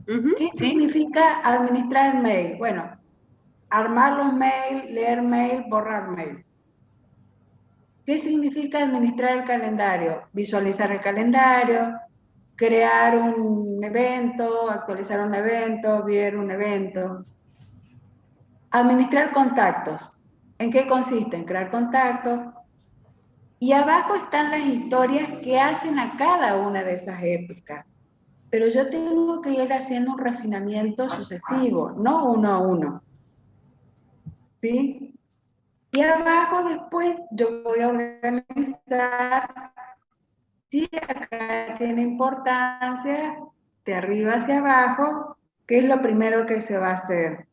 ¿Qué Sí, significa administrar el mail? Bueno, armar los mails, leer mail, borrar mail. ¿Qué significa administrar el calendario? Visualizar el calendario, crear un evento, actualizar un evento, ver un evento. Administrar contactos. ¿En qué consiste? En crear contactos. Y abajo están las historias que hacen a cada una de esas épocas. Pero yo tengo que ir haciendo un refinamiento sucesivo, no uno a uno. ¿Sí? Y abajo después yo voy a organizar, si acá tiene importancia, de arriba hacia abajo, ¿qué es lo primero que se va a hacer?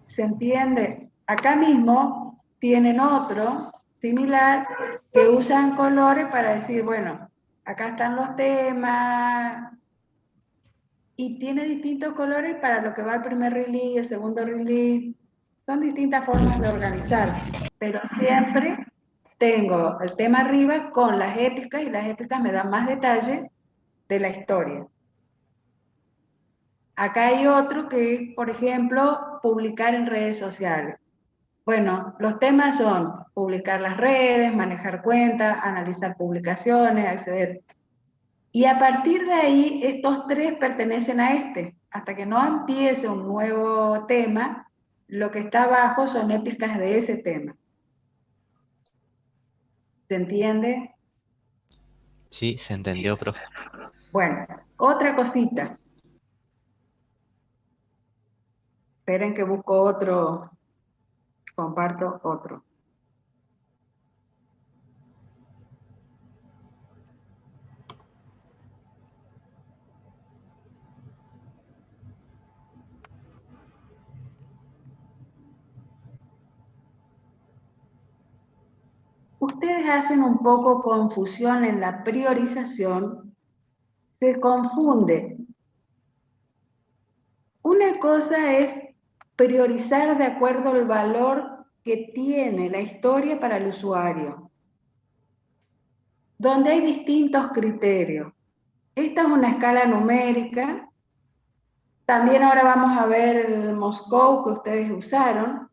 ¿Se entiende? Acá mismo tienen otro similar que usan colores para decir, bueno, acá están los temas y tiene distintos colores para lo que va el primer release, el segundo release. Son distintas formas de organizar, pero siempre tengo el tema arriba con las épicas y las épicas me dan más detalle de la historia. Acá hay otro que es, por ejemplo, publicar en redes sociales. Bueno, los temas son publicar las redes, manejar cuentas, analizar publicaciones, acceder. Y a partir de ahí, estos tres pertenecen a este. Hasta que no empiece un nuevo tema, lo que está abajo son épicas de ese tema. ¿Se entiende? Sí, se entendió, profe. Bueno, otra cosita. Esperen que busco otro, comparto otro. Ustedes hacen un poco confusión en la priorización, se confunde. Una cosa es priorizar de acuerdo al valor que tiene la historia para el usuario, donde hay distintos criterios. Esta es una escala numérica. También ahora vamos a ver el Moscou que ustedes usaron,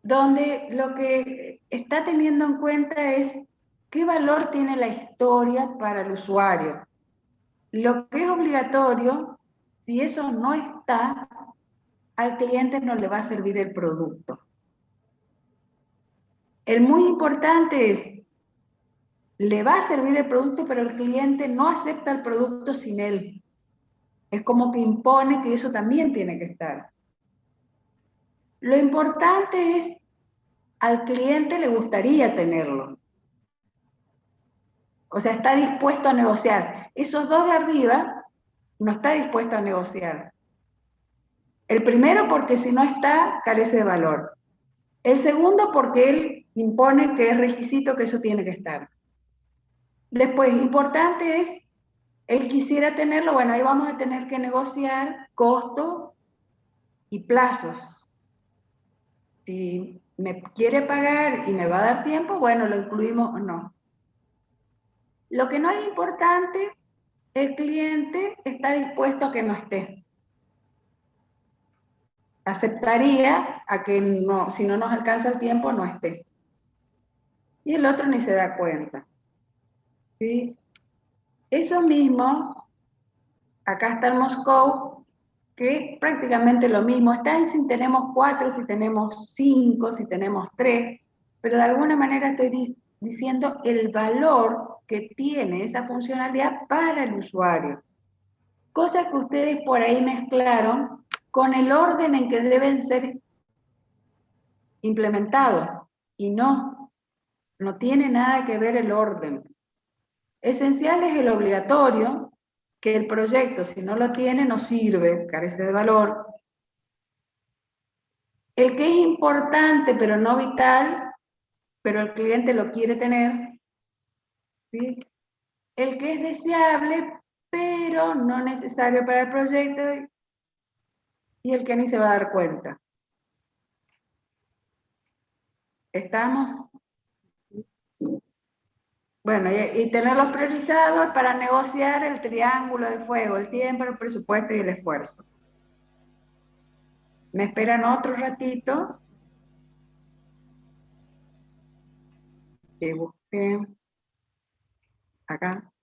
donde lo que está teniendo en cuenta es qué valor tiene la historia para el usuario. Lo que es obligatorio, si eso no está, al cliente no le va a servir el producto. El muy importante es, le va a servir el producto, pero el cliente no acepta el producto sin él. Es como que impone que eso también tiene que estar. Lo importante es, al cliente le gustaría tenerlo. O sea, está dispuesto a negociar. Esos dos de arriba no está dispuesto a negociar. El primero porque si no está, carece de valor. El segundo porque él impone que es requisito que eso tiene que estar. Después, importante es, él quisiera tenerlo, bueno, ahí vamos a tener que negociar costo y plazos. Si me quiere pagar y me va a dar tiempo, bueno, lo incluimos o no. Lo que no es importante, el cliente está dispuesto a que no esté. Aceptaría a que no, si no nos alcanza el tiempo, no esté. Y el otro ni se da cuenta. ¿Sí? Eso mismo, acá está el Moscou, que es prácticamente lo mismo. Está en si tenemos 4, si tenemos 5, si tenemos 3, pero de alguna manera estoy diciendo el valor que tiene esa funcionalidad para el usuario. Cosa que ustedes por ahí mezclaron con el orden en que deben ser implementados. Y no, no tiene nada que ver el orden. Esencial es el obligatorio, que el proyecto, si no lo tiene, no sirve, carece de valor. El que es importante, pero no vital, pero el cliente lo quiere tener. ¿Sí? El que es deseable, pero no necesario para el proyecto, y el que ni se va a dar cuenta. ¿Estamos? Bueno, y tenerlos priorizados para negociar el triángulo de fuego, el tiempo, el presupuesto y el esfuerzo. ¿Me esperan otro ratito? Que busque acá.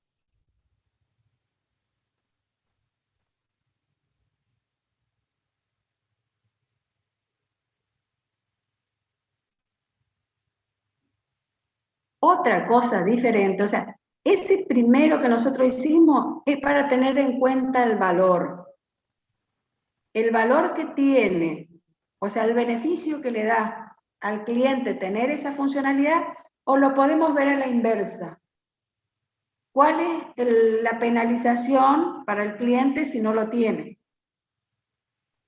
Otra cosa diferente, o sea, ese primero que nosotros hicimos es para tener en cuenta el valor que tiene, o sea, el beneficio que le da al cliente tener esa funcionalidad, o lo podemos ver a la inversa. ¿Cuál es la penalización para el cliente si no lo tiene?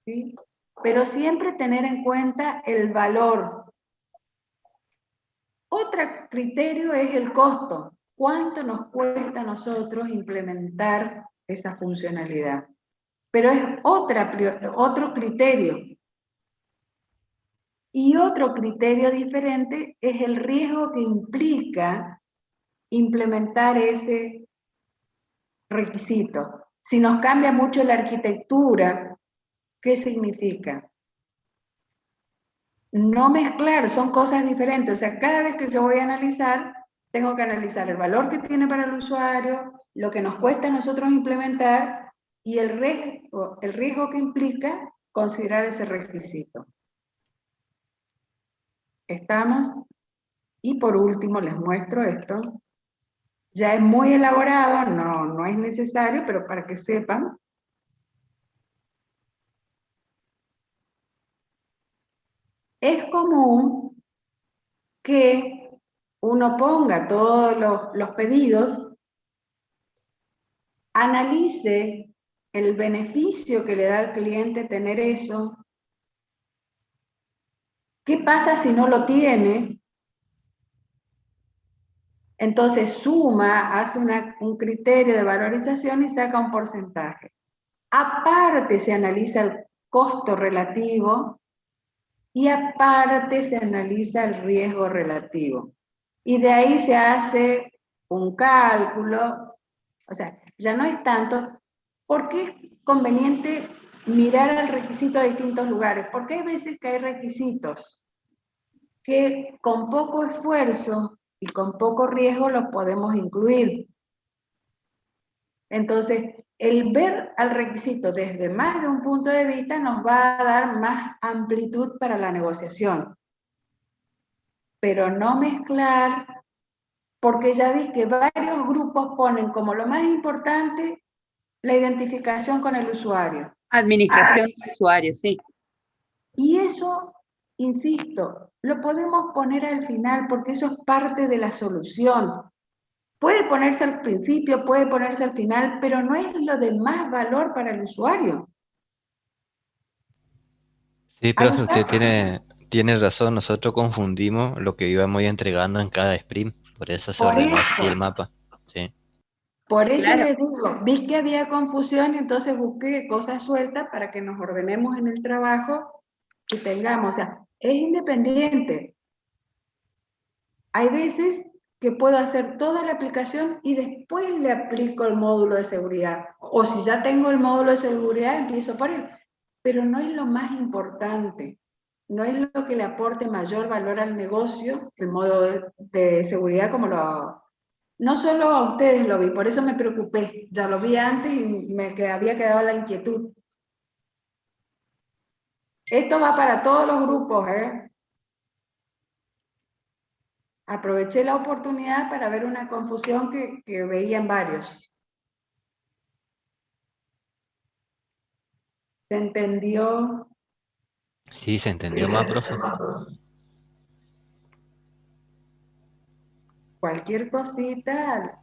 ¿Sí? Pero siempre tener en cuenta el valor. Otro criterio es el costo. ¿Cuánto nos cuesta a nosotros implementar esa funcionalidad? Pero es otro criterio. Y otro criterio diferente es el riesgo que implica implementar ese requisito. Si nos cambia mucho la arquitectura, ¿qué significa? No mezclar, son cosas diferentes. O sea, cada vez que yo voy a analizar, tengo que analizar el valor que tiene para el usuario, lo que nos cuesta a nosotros implementar y el riesgo que implica considerar ese requisito. ¿Estamos? Y por último les muestro esto. Ya es muy elaborado, no es necesario, pero para que sepan. Es común que uno ponga todos los pedidos, analice el beneficio que le da al cliente tener eso. ¿Qué pasa si no lo tiene? Entonces suma, hace un criterio de valorización y saca un porcentaje. Aparte se analiza el costo relativo y aparte se analiza el riesgo relativo. Y de ahí se hace un cálculo, o sea, ya no es tanto, porque es conveniente mirar el requisito de distintos lugares, porque hay veces que hay requisitos que con poco esfuerzo y con poco riesgo los podemos incluir. Entonces, el ver al requisito desde más de un punto de vista nos va a dar más amplitud para la negociación. Pero no mezclar, porque ya vi que varios grupos ponen como lo más importante la identificación con el usuario. Administración de usuarios, sí. Y eso, insisto, lo podemos poner al final porque eso es parte de la solución. Puede ponerse al principio, puede ponerse al final, pero no es lo de más valor para el usuario. Sí, Al profe, usted usuario, tiene razón. Nosotros confundimos lo que íbamos entregando en cada sprint. Por eso se por ordenó así eso, el mapa. Sí. por eso Claro. les digo, vi que había confusión, entonces busqué cosas sueltas para que nos ordenemos en el trabajo y tengamos, o sea, es independiente. Hay veces que puedo hacer toda la aplicación y después le aplico el módulo de seguridad. O si ya tengo el módulo de seguridad, empiezo por él. Pero no es lo más importante. No es lo que le aporte mayor valor al negocio, el módulo de seguridad como lo... No solo a ustedes lo vi, por eso me preocupé. Ya lo vi antes y había quedado la inquietud. Esto va para todos los grupos, ¿eh? Aproveché la oportunidad para ver una confusión que veían varios. ¿Se entendió? Sí, ¿se entendió más, profe? Cualquier cosita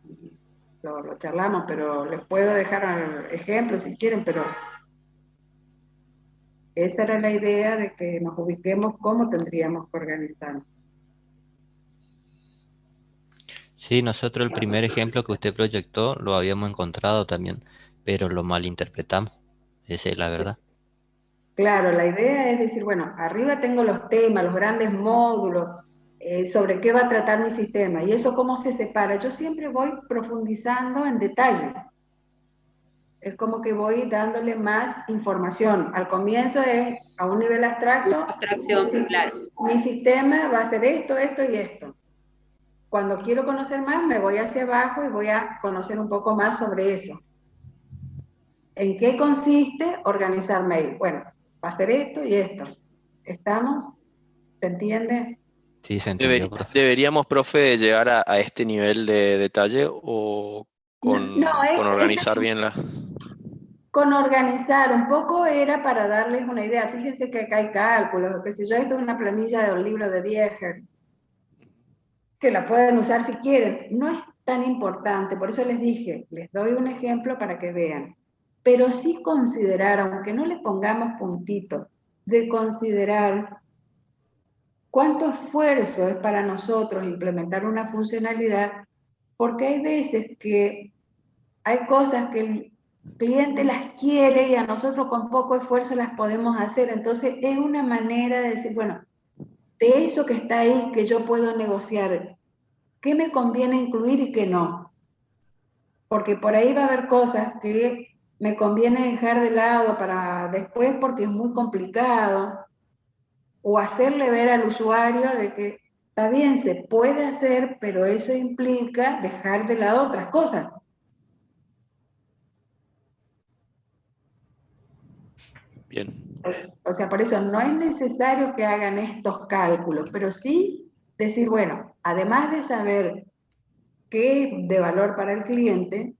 lo charlamos, pero les puedo dejar ejemplos si quieren, pero esa era la idea de que nos ubiquemos cómo tendríamos que organizarnos. Sí, nosotros el primer ejemplo que usted proyectó lo habíamos encontrado también, pero lo malinterpretamos. Esa es la verdad. Claro, la idea es decir, bueno, arriba tengo los temas, los grandes módulos, sobre qué va a tratar mi sistema y eso cómo se separa. Yo siempre voy profundizando en detalle. Es como que voy dándole más información. Al comienzo es a un nivel abstracto, Una abstracción, claro. mi sistema va a ser esto, esto y esto. Cuando quiero conocer más, me voy hacia abajo y voy a conocer un poco más sobre eso. ¿En qué consiste organizar mail? Bueno, va a ser esto y esto. ¿Estamos? ¿Se entiende? Sí, se entendió, profe. ¿Deberíamos, profe, llegar a este nivel de detalle o No, con organizar bien la... con organizar un poco era para darles una idea. Fíjense que acá hay cálculos, que si yo esto es una planilla de un libro de Dieger, que la pueden usar si quieren, no es tan importante, por eso les dije, les doy un ejemplo para que vean, pero sí considerar, aunque no le pongamos puntitos, de considerar cuánto esfuerzo es para nosotros implementar una funcionalidad, porque hay veces que hay cosas que el cliente las quiere y a nosotros con poco esfuerzo las podemos hacer. Entonces es una manera de decir, bueno, de eso que está ahí que yo puedo negociar, ¿qué me conviene incluir y qué no? Porque por ahí va a haber cosas que me conviene dejar de lado para después porque es muy complicado, o hacerle ver al usuario de que está bien, se puede hacer, pero eso implica dejar de lado otras cosas. Bien. O sea, por eso no es necesario que hagan estos cálculos, pero sí decir, bueno, además de saber qué es de valor para el cliente,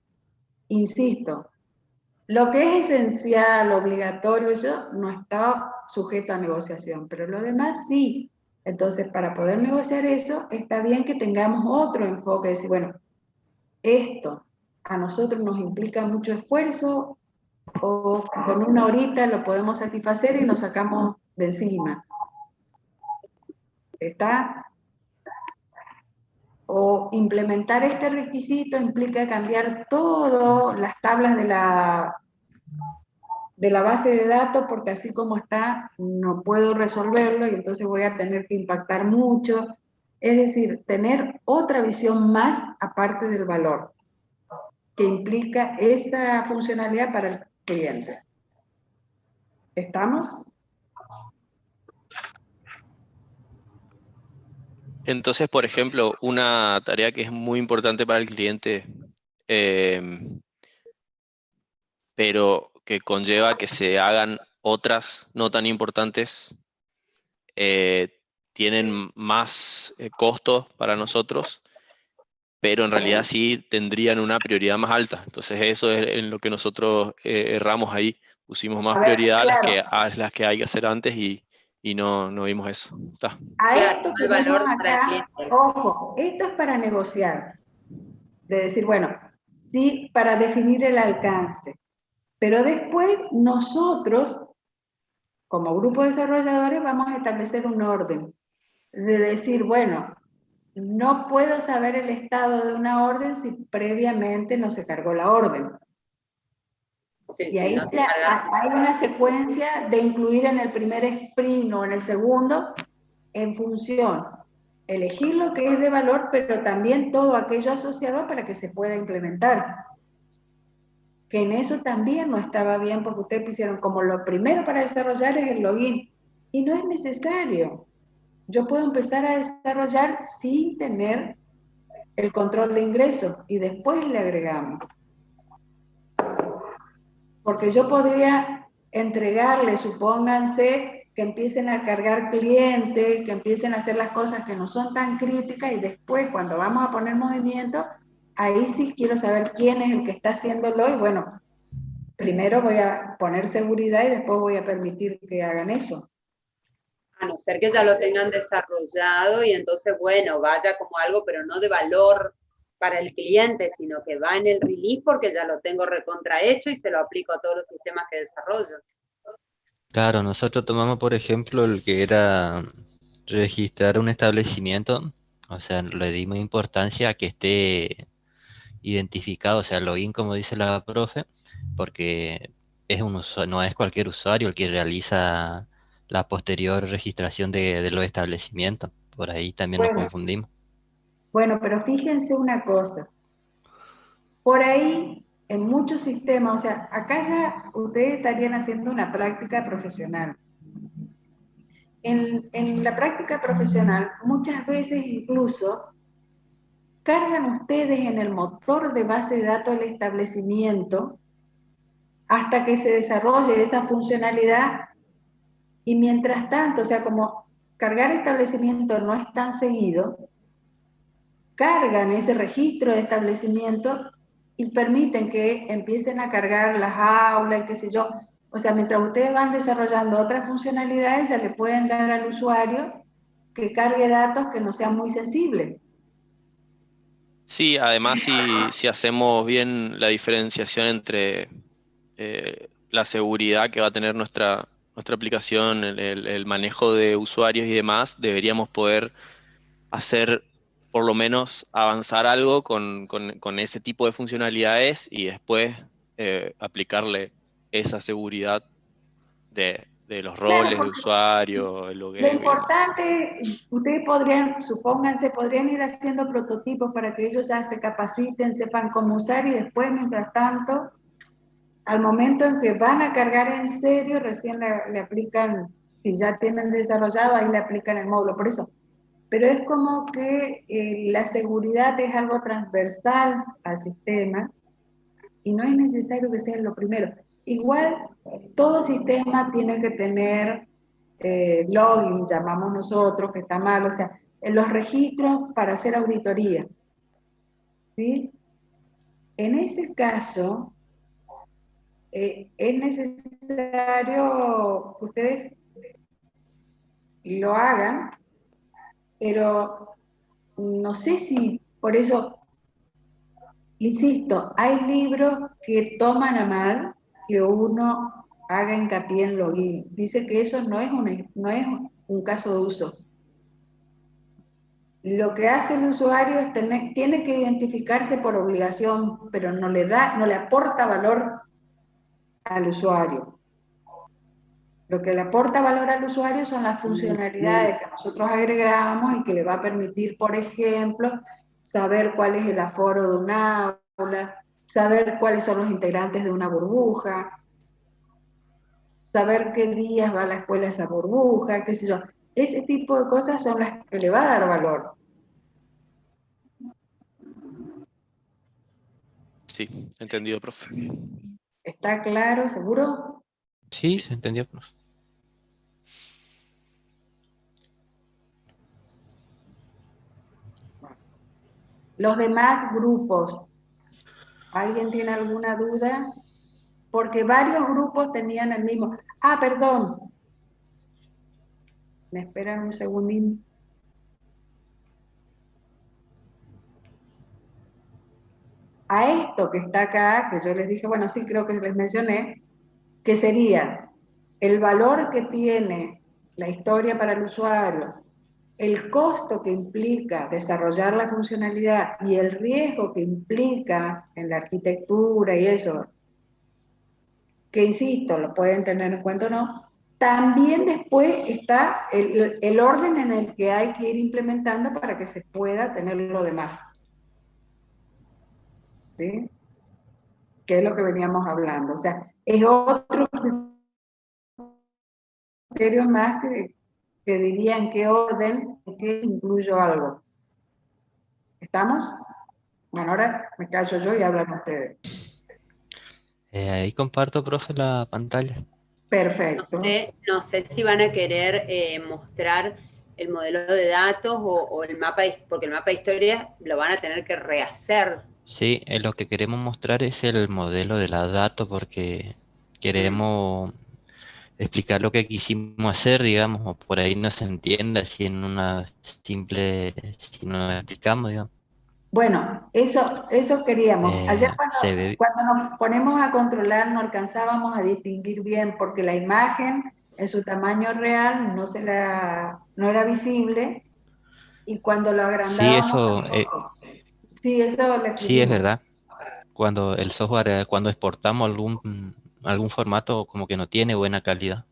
insisto, lo que es esencial, obligatorio, eso no está sujeto a negociación, pero lo demás sí. Entonces, para poder negociar eso, está bien que tengamos otro enfoque, decir, bueno, esto a nosotros nos implica mucho esfuerzo, o con una horita lo podemos satisfacer y nos sacamos de encima. ¿Está? O implementar este requisito implica cambiar todas las tablas de la base de datos porque así como está no puedo resolverlo y entonces voy a tener que impactar mucho. Es decir, tener otra visión más aparte del valor que implica esta funcionalidad para el cliente. ¿Estamos? Entonces, por ejemplo, una tarea que es muy importante para el cliente, eh, pero que conlleva que se hagan otras no tan importantes, eh, tienen más costo para nosotros, pero en realidad sí tendrían una prioridad más alta. Entonces eso es en lo que nosotros erramos ahí. Pusimos más A ver, prioridad claro, a las que hay que hacer antes y no vimos eso. Está. a Claro, esto el tenemos valor para el acá, cliente. ojo, esto es para negociar, de decir, bueno, sí, para definir el alcance, pero después nosotros, como grupo de desarrolladores, vamos a establecer un orden, de decir, bueno, no puedo saber el estado de una orden si previamente no se cargó la orden. Sí, Y sí, ahí no se carga. hay una secuencia de incluir en el primer sprint o en el segundo en función, elegir lo que es de valor, pero también todo aquello asociado para que se pueda implementar. Que en eso también no estaba bien porque ustedes pusieron como lo primero para desarrollar es el login y no es necesario. Yo puedo empezar a desarrollar sin tener el control de ingresos y después le agregamos. Porque yo podría entregarle, supónganse, que empiecen a cargar clientes, que empiecen a hacer las cosas que no son tan críticas y después cuando vamos a poner movimiento, ahí sí quiero saber quién es el que está haciéndolo y bueno, primero voy a poner seguridad y después voy a permitir que hagan eso. A no ser que ya lo tengan desarrollado y entonces, bueno, vaya como algo, pero no de valor para el cliente, sino que va en el release porque ya lo tengo recontrahecho y se lo aplico a todos los sistemas que desarrollo. Claro, nosotros tomamos por ejemplo el que era registrar un establecimiento, o sea, le dimos importancia a que esté identificado, o sea, login como dice la profe, porque no es cualquier usuario el que realiza la posterior registración de los establecimientos. Por ahí también nos Bueno, confundimos. bueno, pero fíjense una cosa. Por ahí, en muchos sistemas, o sea, acá ya ustedes estarían haciendo una práctica profesional. En la práctica profesional, muchas veces incluso cargan ustedes en el motor de base de datos del establecimiento hasta que se desarrolle esa funcionalidad y mientras tanto, o sea, como cargar establecimiento no es tan seguido, cargan ese registro de establecimiento y permiten que empiecen a cargar las aulas y qué sé yo. O sea, mientras ustedes van desarrollando otras funcionalidades, ya le pueden dar al usuario que cargue datos que no sean muy sensibles. Sí, además si hacemos bien la diferenciación entre la seguridad que va a tener nuestra aplicación, el manejo de usuarios y demás, deberíamos poder hacer por lo menos avanzar algo con ese tipo de funcionalidades y después aplicarle esa seguridad de los Claro, roles de porque usuario, el lo logueo y demás. importante, ustedes podrían, supónganse, podrían ir haciendo prototipos para que ellos ya se capaciten, sepan cómo usar y después, mientras tanto, al momento en que van a cargar en serio, recién le aplican, si ya tienen desarrollado, ahí le aplican el módulo. Por eso, pero es como que la seguridad es algo transversal al sistema y no es necesario que sea lo primero. Igual, todo sistema tiene que tener login, llamamos nosotros, que está mal, o sea, en los registros para hacer auditoría, ¿sí? En ese caso, es necesario que ustedes lo hagan, pero no sé si por eso, insisto, hay libros que toman a mal que uno haga hincapié en login. Dice que eso no es un caso de uso. Lo que hace el usuario es tiene que identificarse por obligación, pero no le aporta valor al usuario. Lo que le aporta valor al usuario son las funcionalidades que nosotros agregamos y que le va a permitir, por ejemplo, saber cuál es el aforo de una aula, saber cuáles son los integrantes de una burbuja, saber qué días va a la escuela esa burbuja, qué sé yo. Ese tipo de cosas son las que le va a dar valor. Sí, entendido, profe. ¿Está claro? ¿Seguro? Sí, se entendió. Los demás grupos, ¿alguien tiene alguna duda? Porque varios grupos tenían el mismo. Ah, perdón. ¿Me esperan un segundín? A esto que está acá, que yo les dije, bueno, sí, creo que les mencioné, que sería el valor que tiene la historia para el usuario, el costo que implica desarrollar la funcionalidad y el riesgo que implica en la arquitectura y eso, que insisto, lo pueden tener en cuenta o no, también después está el orden en el que hay que ir implementando para que se pueda tener lo demás. ¿Sí? Que es lo que veníamos hablando. O sea, es otro criterio más que diría en qué orden, en qué incluyo algo. ¿Estamos? Bueno, ahora me callo yo y hablan ustedes. Ahí comparto, profe, la pantalla. Perfecto. No sé si van a querer mostrar el modelo de datos o el mapa, porque el mapa de historia lo van a tener que rehacer. Sí, lo que queremos mostrar es el modelo de la datos porque queremos explicar lo que quisimos hacer, digamos, o por ahí no se entienda así en una simple, si no explicamos, digamos. Bueno, eso queríamos. Ayer Se ve, cuando nos ponemos a controlar no alcanzábamos a distinguir bien porque la imagen en su tamaño real no era visible y cuando lo sí, agrandábamos eso, tampoco. Sí, eso lo sí es escribimos. verdad. Cuando el software, cuando exportamos algún formato, como que no tiene buena calidad.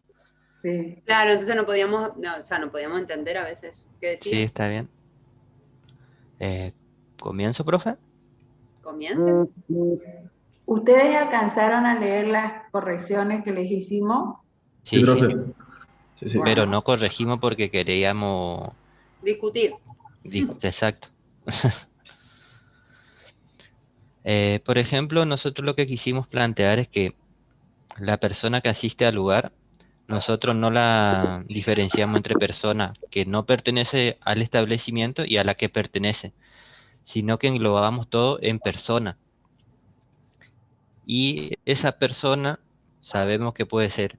Sí. Claro, entonces no podíamos, no, o sea, no podíamos entender a veces. ¿Qué Sí, decía? está bien. ¿Comienzo, profe? Comience. ¿Ustedes alcanzaron a leer las correcciones que les hicimos? Sí, Sí, sí, profe. Sí, sí. pero Bueno, no corregimos porque queríamos... Discutir. Exacto. Por ejemplo, nosotros lo que quisimos plantear es que la persona que asiste al lugar, nosotros no la diferenciamos entre persona que no pertenece al establecimiento y a la que pertenece, sino que englobamos todo en persona. Y esa persona sabemos que puede ser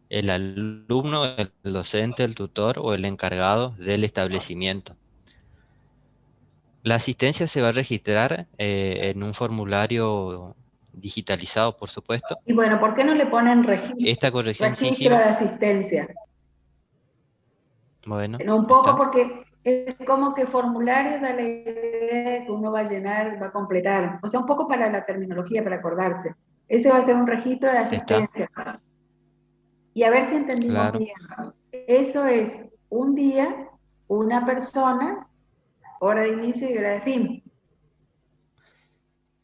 el alumno, el docente, el tutor o el encargado del establecimiento. La asistencia se va a registrar en un formulario digitalizado, por supuesto. y bueno, ¿por qué no le ponen registro, Esta corrección sí registro de hicimos. asistencia? Bueno, No, un poco está. porque es como que formulario da la idea de que uno va a llenar, va a completar. O sea, un poco para la terminología, para acordarse. Ese va a ser un registro de Está, asistencia. Y a ver si entendimos claro. bien. Eso es un día, una persona, hora de inicio y hora de fin.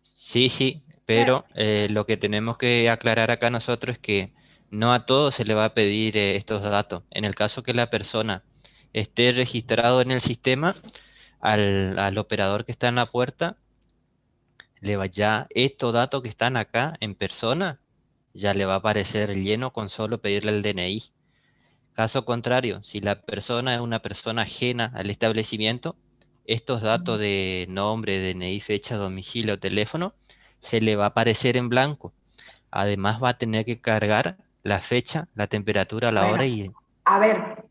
Sí, sí, pero lo que tenemos que aclarar acá nosotros es que no a todos se le va a pedir estos datos. En el caso que la persona esté registrado en el sistema, al operador que está en la puerta, le va ya estos datos que están acá en persona, ya le va a aparecer lleno con solo pedirle el DNI. Caso contrario, si la persona es una persona ajena al establecimiento, estos datos de nombre, DNI, fecha, domicilio, teléfono, se le va a aparecer en blanco. Además va a tener que cargar la fecha, la temperatura, la Bueno, hora y... a ver,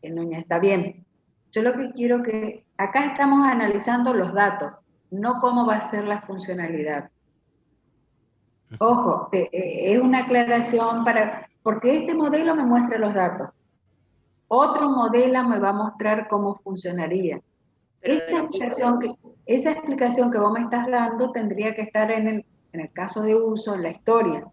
Núñez, está bien. Yo lo que quiero que, acá estamos analizando los datos, no cómo va a ser la funcionalidad. Ujú. Ojo, es una aclaración para, porque este modelo me muestra los datos. Otro modelo me va a mostrar cómo funcionaría. Pero de lo mismo. Esa explicación que vos me estás dando tendría que estar en el caso de uso, en la historia,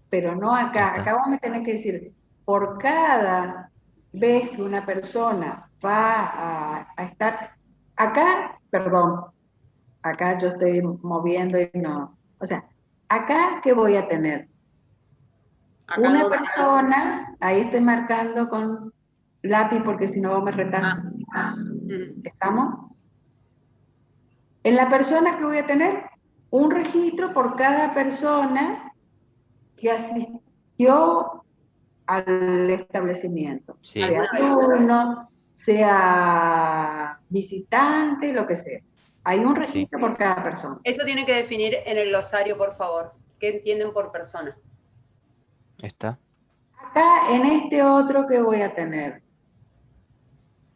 pero no acá. Está. Acá vos me tenés que decir, por cada vez que una persona va a estar, acá, perdón, acá yo estoy moviendo y no, o sea, acá, ¿qué voy a tener? Acá Una donde. persona, ahí estoy marcando con lápiz porque si no vos me retás. Mm. ¿Estamos? En la persona que voy a tener un registro por cada persona que asistió al establecimiento, Sí, sea ¿Alguna vez? alumno, sea visitante, lo que sea. Hay un sí, registro por cada persona. Eso tiene que definir en el glosario, por favor. ¿Qué entienden por persona? está. Acá en este otro que voy a tener,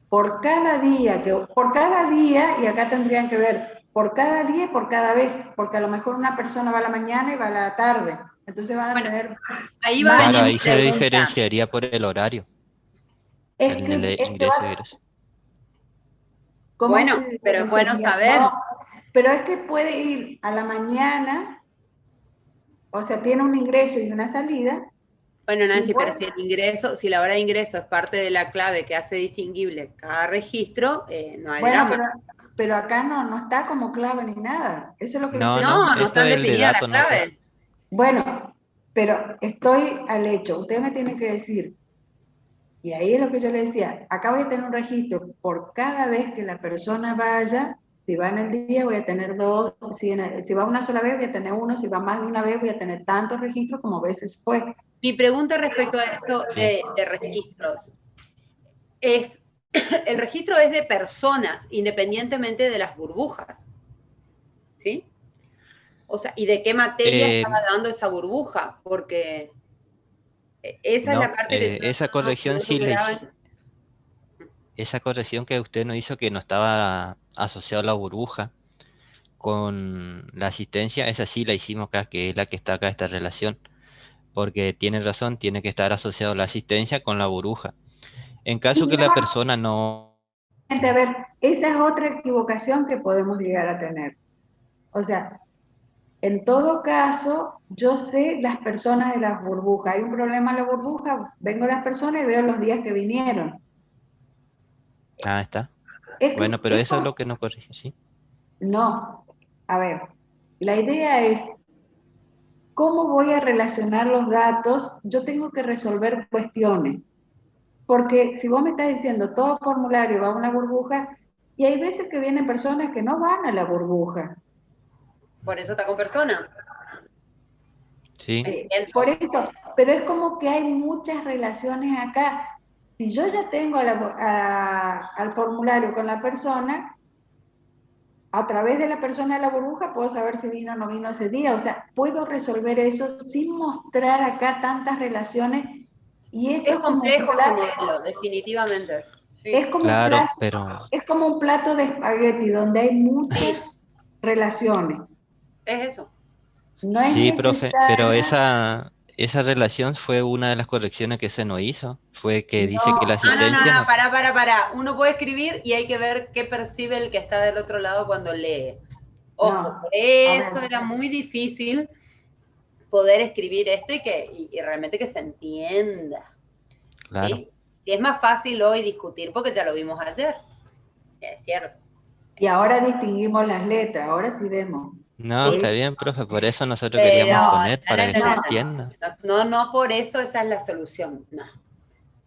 por cada día, y acá tendrían que ver, por cada día y por cada vez, porque a lo mejor una persona va a la mañana y va a la tarde, entonces van a Bueno, tener ahí va a Claro, venir más. mi ahí se pregunta. diferenciaría por el horario, Es en el que, de es que ingreso y va, egreso. ¿cómo Bueno, se pero es bueno diferenciaría? No, saber. pero es que puede ir a la mañana, o sea, tiene un ingreso y una salida, Bueno, y Nancy, pero vuelve. si el ingreso, si la hora de ingreso es parte de la clave que hace distinguible cada registro, no hay Bueno, drama. pero acá no está como clave ni nada. Eso es lo que le No, estoy no, No, no diciendo. esto están es el de definidas las datos, no está. claves. Bueno, pero estoy al hecho. Usted me tiene que decir, y ahí es lo que yo le decía, acá voy a tener un registro por cada vez que la persona vaya, si va en el día voy a tener dos, si va una sola vez voy a tener uno, si va más de una vez voy a tener tantos registros como veces fue. Mi pregunta respecto a eso Sí. de registros es, el registro es de personas, independientemente de las burbujas, ¿sí? O sea, ¿y de qué materia Eh, estaba dando esa burbuja? Porque esa es la no, parte que yo esa no corrección sí lograba. esa corrección que usted nos hizo que no estaba asociado a la burbuja con la asistencia, esa sí la hicimos acá, que es la que está acá esta relación, porque tiene razón, tiene que estar asociado la asistencia con la burbuja. En caso Y que la persona no... a ver, esa es otra equivocación que podemos llegar a tener. O sea, en todo caso, yo sé las personas de las burbujas. Hay un problema en la burbuja, vengo a las personas y veo los días que vinieron. Ah, está. Es que Bueno, pero es eso es como, lo que no corrige, ¿sí? no, a ver, la idea es cómo voy a relacionar los datos. Yo tengo que resolver cuestiones, porque si vos me estás diciendo todo formulario va a una burbuja, y hay veces que vienen personas que no van a la burbuja. Por eso está con persona. Sí, Por Entiendo. eso, pero es como que hay muchas relaciones acá. Si yo ya tengo al formulario con la persona, a través de la persona de la burbuja puedo saber si vino o no vino ese día. O sea, puedo resolver eso sin mostrar acá tantas relaciones. Y esto Es complejo este modelo, definitivamente. Sí. es como un claro, plato, pero es como un plato de espagueti donde hay Sí, muchas relaciones. es eso. No es sí, profe, pero necesario, esa relación fue una de las correcciones que se nos hizo. Fue que dice que la no, asistencia no. Para. Uno puede escribir y hay que ver qué percibe el que está del otro lado cuando lee. Ojo, no. por A eso ver, era muy difícil poder escribir esto y realmente que se entienda. Claro. ¿Sí? Si es más fácil hoy discutir porque ya lo vimos ayer. Sí, es cierto. y ahora distinguimos las letras, ahora sí vemos. No, Sí, está ¿Sí? bien, profe, por eso nosotros pero queríamos no, poner para que se No, entienda. no por eso esa es la solución. No.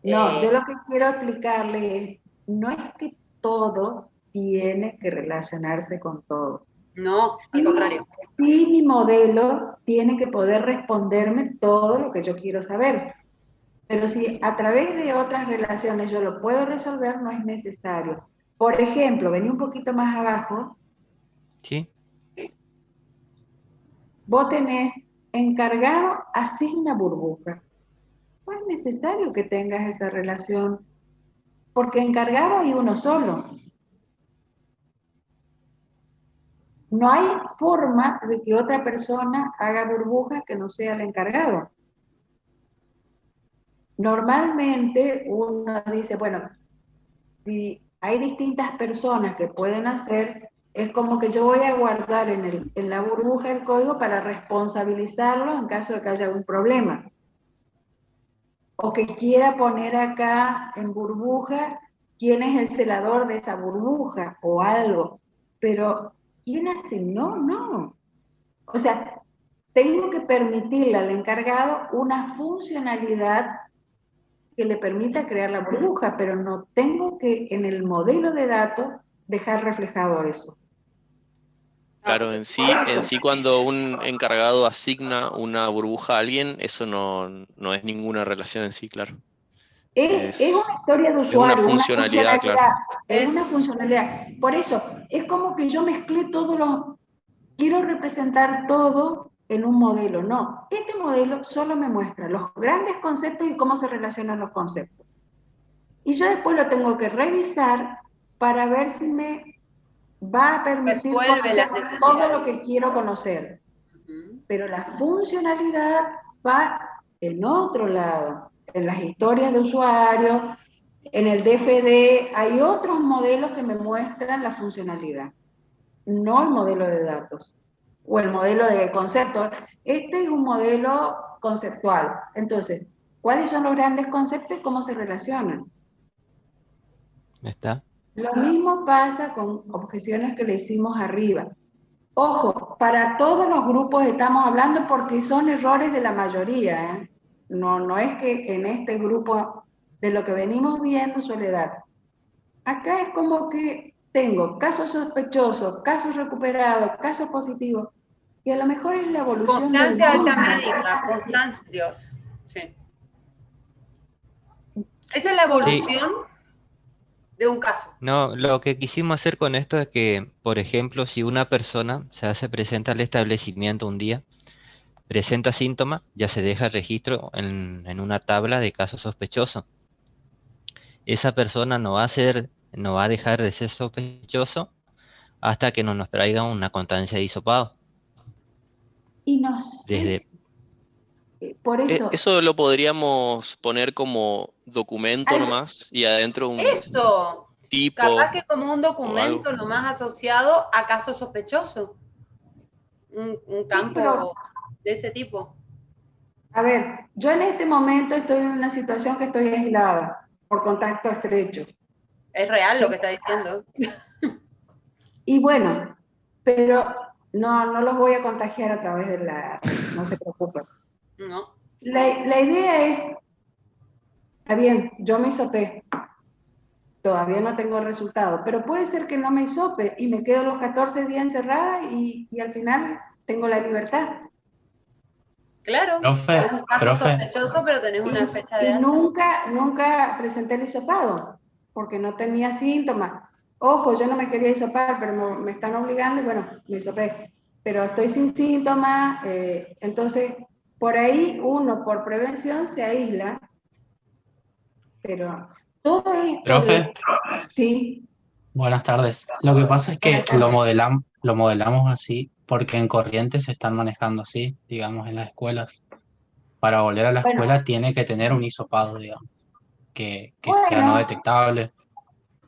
no, Eh, yo lo que quiero explicarle es, no es que todo tiene que relacionarse con todo. no, al Sí, contrario. sí, mi modelo tiene que poder responderme todo lo que yo quiero saber, pero si a través de otras relaciones yo lo puedo resolver, no es necesario. Por ejemplo, vení un poquito más abajo, ¿Sí? vos tenés encargado, asigna burbuja. No es necesario que tengas esa relación, porque encargado hay uno solo. No hay forma de que otra persona haga burbujas que no sea el encargado. Normalmente uno dice, bueno, si hay distintas personas que pueden hacer, es como que yo voy a guardar en la burbuja el código para responsabilizarlo en caso de que haya algún problema. O que quiera poner acá en burbuja quién es el celador de esa burbuja o algo. Pero, ¿quién asignó? No. O sea, tengo que permitirle al encargado una funcionalidad que le permita crear la burbuja, pero no tengo que en el modelo de datos dejar reflejado eso. No, Claro, porque Por en eso, sí cuando un encargado asigna una burbuja a alguien, eso no es ninguna relación en sí, claro. es una historia de Es una usuario, funcionalidad, claro. es es una funcionalidad. Por eso, es como que yo mezclé todos los, quiero representar todo en un modelo. No, este modelo solo me muestra los grandes conceptos y cómo se relacionan los conceptos. Y yo después lo tengo que revisar para ver si me va a permitir resuelve conocer las todo necesidades. lo que quiero conocer. Ujú. Pero la funcionalidad va en otro lado, en las historias de usuario, en el DFD, hay otros modelos que me muestran la funcionalidad, no el modelo de datos o el modelo de conceptos. Este es un modelo conceptual. Entonces, ¿cuáles son los grandes conceptos y cómo se relacionan? ¿Está? Lo mismo pasa con objeciones que le hicimos arriba. Ojo, para todos los grupos estamos hablando porque son errores de la mayoría, ¿eh? No es que en este grupo de lo que venimos viendo, Soledad. Acá es como que tengo casos sospechosos, casos recuperados, casos positivos, y a lo mejor es la evolución del Constancia alta mismo. médica, constancia, Dios. Sí. Esa es la Sí, evolución de un caso. no, lo que quisimos hacer con esto es que, por ejemplo, si una persona se hace presenta al establecimiento un día, presenta síntomas, ya se deja registro en una tabla de casos sospechosos. Esa persona no va a dejar de ser sospechoso hasta que no nos traiga una constancia de hisopado. Y no sé, Desde, por eso, Eso lo podríamos poner como documento hay, nomás y adentro un Eso, capaz tipo que como un o algo. documento nomás asociado a caso sospechoso, un sí, pero campo de ese tipo. a ver, yo en este momento estoy en una situación que estoy aislada por contacto estrecho. Es real lo que está diciendo. Y bueno, pero no los voy a contagiar a través de la red, no se preocupen. No. La idea es, está bien, yo me hisopé, todavía no tengo el resultado, pero puede ser que no me hisope y me quedo los 14 días encerrada y al final tengo la libertad. Claro, Profe, es un caso profe, sospechoso, pero tenés una fecha de Y alta. nunca presenté el hisopado, porque no tenía síntomas. Ojo, yo no me quería hisopar, pero me están obligando y bueno, me hisopé. Pero estoy sin síntomas, entonces por ahí uno por prevención se aísla, pero todo esto profe, sí, buenas tardes. Lo que pasa es buenas que tardes. lo modelamos así porque en Corrientes se están manejando así, digamos, en las escuelas. Para volver a la Bueno, escuela tiene que tener un hisopado, digamos, que sea no bueno, detectable.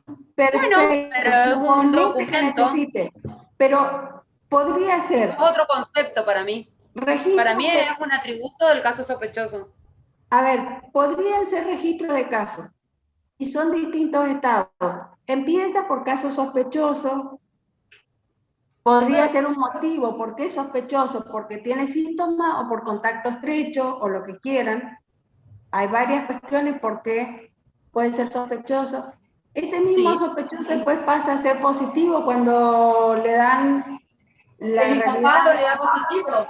Bueno, pero perfecto, es un suponete que documento, necesite, pero podría ser es otro concepto para mí. Para registro mí de. es un atributo del caso sospechoso. A ver, podrían ser registros de casos y son distintos estados. Empieza por caso sospechoso, podría ser un motivo, ¿por qué sospechoso? Porque tiene síntomas o por contacto estrecho o lo que quieran. Hay varias cuestiones por qué puede ser sospechoso. Ese mismo Sí. sospechoso después pasa a ser positivo cuando le dan la El realidad. hisopado le da positivo.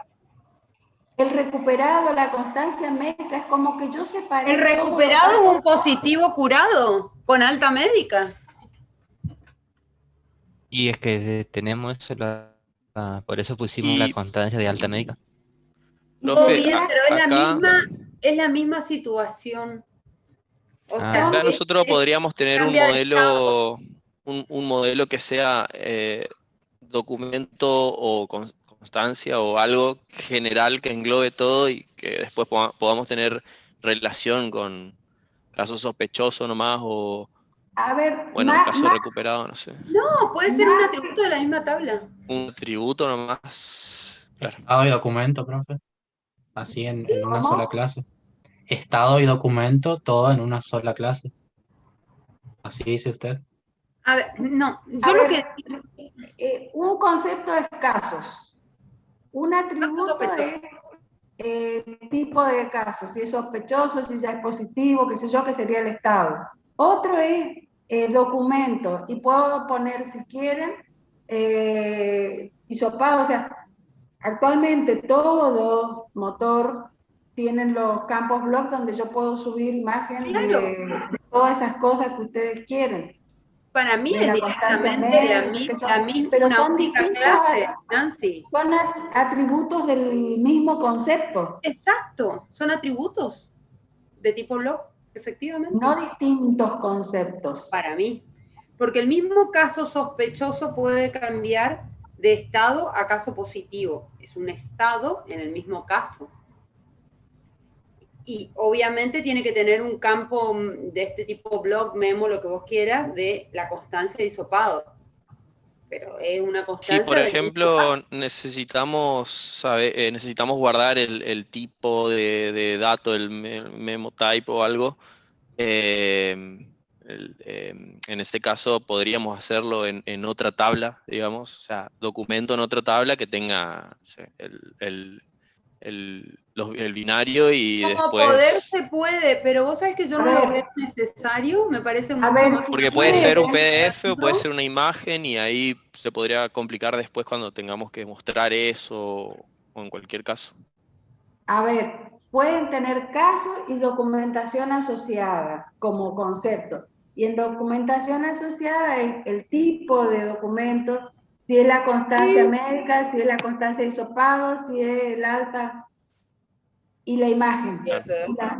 El recuperado, la constancia médica, es como que yo separé El todos los recuperado es datos. un positivo curado, con alta médica. Y es que tenemos eso, por eso pusimos la Y, constancia de alta médica. Todo profe, bien, pero acá, es la misma situación. O sea, Son, acá nosotros podríamos tener un cambia de estado. modelo, un modelo que sea documento o constancia o algo general que englobe todo y que después podamos tener relación con caso sospechoso nomás o, a ver, bueno, caso recuperado, no sé. No, puede ser un más atributo de la misma tabla. Un atributo nomás, claro. Estado y documento, profe, así en una sola ¿cómo? clase. Estado y documento, todo en una sola clase. Así dice usted. A ver, no, A yo lo que ver, un concepto es casos. Un caso atributo sospechoso. es tipo de caso, si es sospechoso, si ya es positivo, qué sé yo, que sería el estado. Otro es documento, y puedo poner, si quieren, hisopado, o sea, actualmente todo motor tienen los campos blog donde yo puedo subir imagen Claro, de todas esas cosas que ustedes quieren, para mí de es la constancia directamente médica, que son, pero una son única distintos, clase, Nancy. son atributos del mismo concepto, Exacto, son atributos de tipo log, efectivamente, no distintos conceptos. para mí. Porque el mismo caso sospechoso puede cambiar de estado a caso positivo. Es un estado en el mismo caso. Y obviamente tiene que tener un campo de este tipo blog, memo, lo que vos quieras, de la constancia de hisopado. Pero es una Si, constancia por del mismo caso. ejemplo, necesitamos guardar el tipo de dato, el memo type o algo, en este caso podríamos hacerlo en otra tabla, digamos, o sea, documento en otra tabla que tenga, no sé, el binario y Como poder después, se puede, pero vos sabés que yo A no lo ver, veo necesario, me parece a mucho ver, más si porque puede ser un quieren, PDF o puede práctico. ser una imagen y ahí se podría complicar después cuando tengamos que mostrar eso o en cualquier caso. a ver, pueden tener casos y documentación asociada como concepto. Y en documentación asociada es el tipo de documento, si es la constancia Sí, médica, si es la constancia de hisopado, si es el alta y la imagen Claro.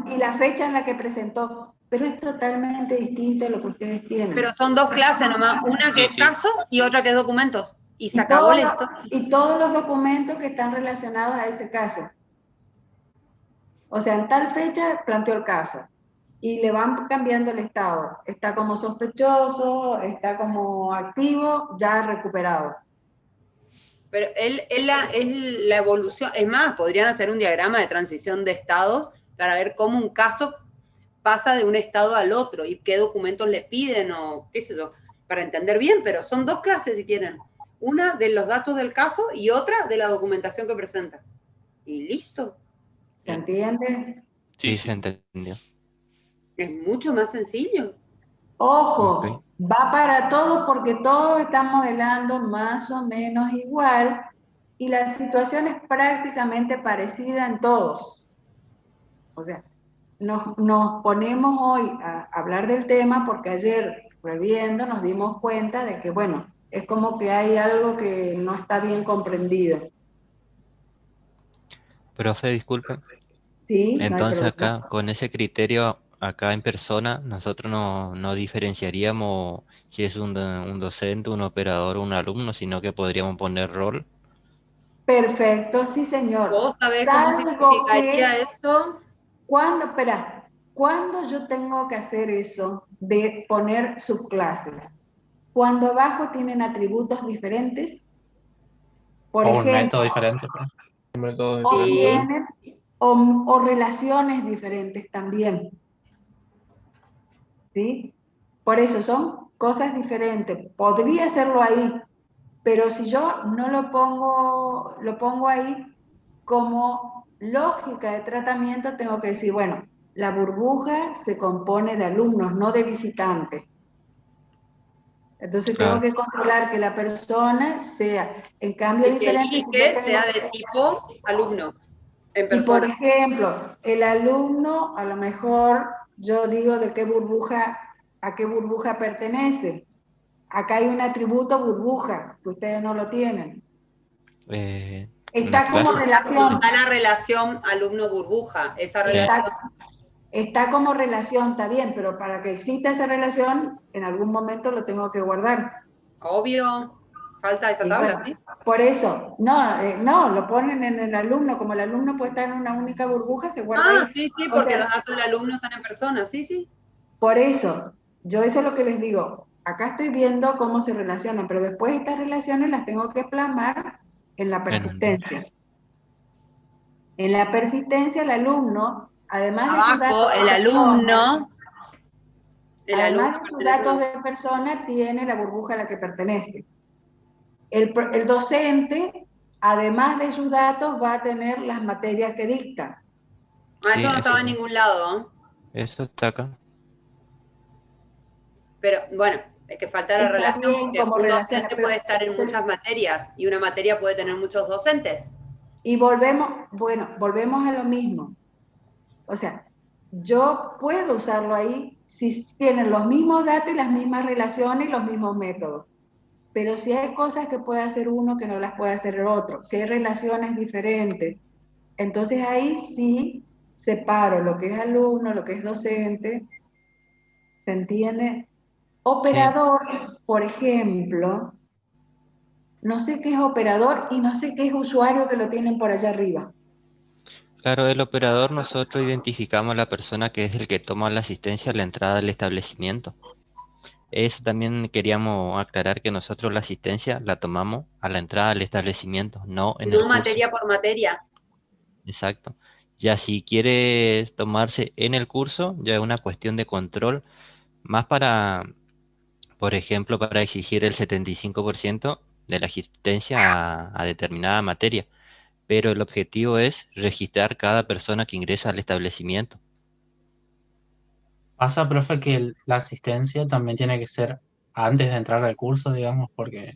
y la fecha en la que presentó. Pero es totalmente distinto a lo que ustedes pero tienen. son dos clases nomás, una que Sí, es sí. caso y otra que es documentos. Y se Y acabó todos, la los, historia. y todos los documentos que están relacionados a ese caso. O sea, en tal fecha planteó el caso y le van cambiando el estado. Está como sospechoso, está como activo, ya recuperado. Pero es la evolución, es más, podrían hacer un diagrama de transición de estados para ver cómo un caso pasa de un estado al otro y qué documentos le piden o qué sé yo, para entender bien, pero son dos clases si quieren. Una de los datos del caso y otra de la documentación que presenta. Y listo. ¿Se entiende? Sí, Sí, se sí. entendió. Es mucho más sencillo. Ojo, Ok. va para todos porque todos están modelando más o menos igual y la situación es prácticamente parecida en todos. O sea, nos ponemos hoy a hablar del tema porque ayer, reviendo, nos dimos cuenta de que, bueno, es como que hay algo que no está bien comprendido. Profe, disculpe. Sí, no hay Entonces problema. acá, con ese criterio, acá en persona, nosotros no diferenciaríamos si es un docente, un operador o un alumno, sino que podríamos poner rol. Perfecto, sí, señor. ¿Vos sabés cómo Salvo significaría que eso? espera, ¿cuándo yo tengo que hacer eso de poner subclases? Cuando abajo tienen atributos diferentes, por O un método ejemplo, diferente, profe. Un método o diferente. Sí. tienen o relaciones diferentes también, ¿sí? Por eso son cosas diferentes. Podría hacerlo ahí, pero si yo no lo pongo ahí como lógica de tratamiento, tengo que decir, bueno, la burbuja se compone de alumnos, no de visitantes. Entonces tengo Claro, que controlar que la persona sea, en cambio El que diferente, si yo elige tengo... sea de tipo alumno, en Y por persona. ejemplo, el alumno, a lo mejor yo digo de qué burbuja, a qué burbuja pertenece. Acá hay un atributo burbuja, que ustedes no lo tienen. una Está como clase. No relación, está la relación alumno-burbuja. Esa Sí, relación, está como relación, está bien, pero para que exista esa relación, en algún momento lo tengo que guardar. obvio, falta esa Y tabla, bueno, ¿sí? por eso, no, lo ponen en el alumno, como el alumno puede estar en una única burbuja, se guarda ahí. Ah, sí, sí, O porque los sea, datos del alumno están en persona, sí, sí. por eso, yo eso es lo que les digo. Acá estoy viendo cómo se relacionan, pero después estas relaciones las tengo que plasmar en la en un- persistencia. En la persistencia, el alumno, además de sus Abajo, datos de persona, el alumno además de sus pertenece a datos una. de persona, tiene la burbuja a la que pertenece. El docente, además de sus datos, va a tener las materias que dicta. Ah, Sí, eso no estaba en ningún lado, ¿no? eso está acá. Pero bueno, es que falta la Está relación bien porque como un relaciones, docente puede estar en muchas materias y una materia puede tener muchos docentes. y volvemos a lo mismo. O sea, yo puedo usarlo ahí si tienen los mismos datos y las mismas relaciones y los mismos métodos. Pero si hay cosas que puede hacer uno que no las puede hacer el otro, si hay relaciones diferentes, entonces ahí sí separo lo que es alumno, lo que es docente, ¿se entiende? Sí, Operador, por ejemplo, no sé qué es operador y no sé qué es usuario que lo tienen por allá arriba. claro, el operador nosotros identificamos a la persona que es el que toma la asistencia a la entrada del establecimiento. Eso también queríamos aclarar que nosotros la asistencia la tomamos a la entrada del establecimiento, no en el No curso. materia por materia. Exacto. Ya si quieres tomarse en el curso, ya es una cuestión de control, más para, por ejemplo, para exigir el 75% de la asistencia a determinada materia. Pero el objetivo es registrar cada persona que ingresa al establecimiento. Pasa, profe, que la asistencia también tiene que ser antes de entrar al curso, digamos, porque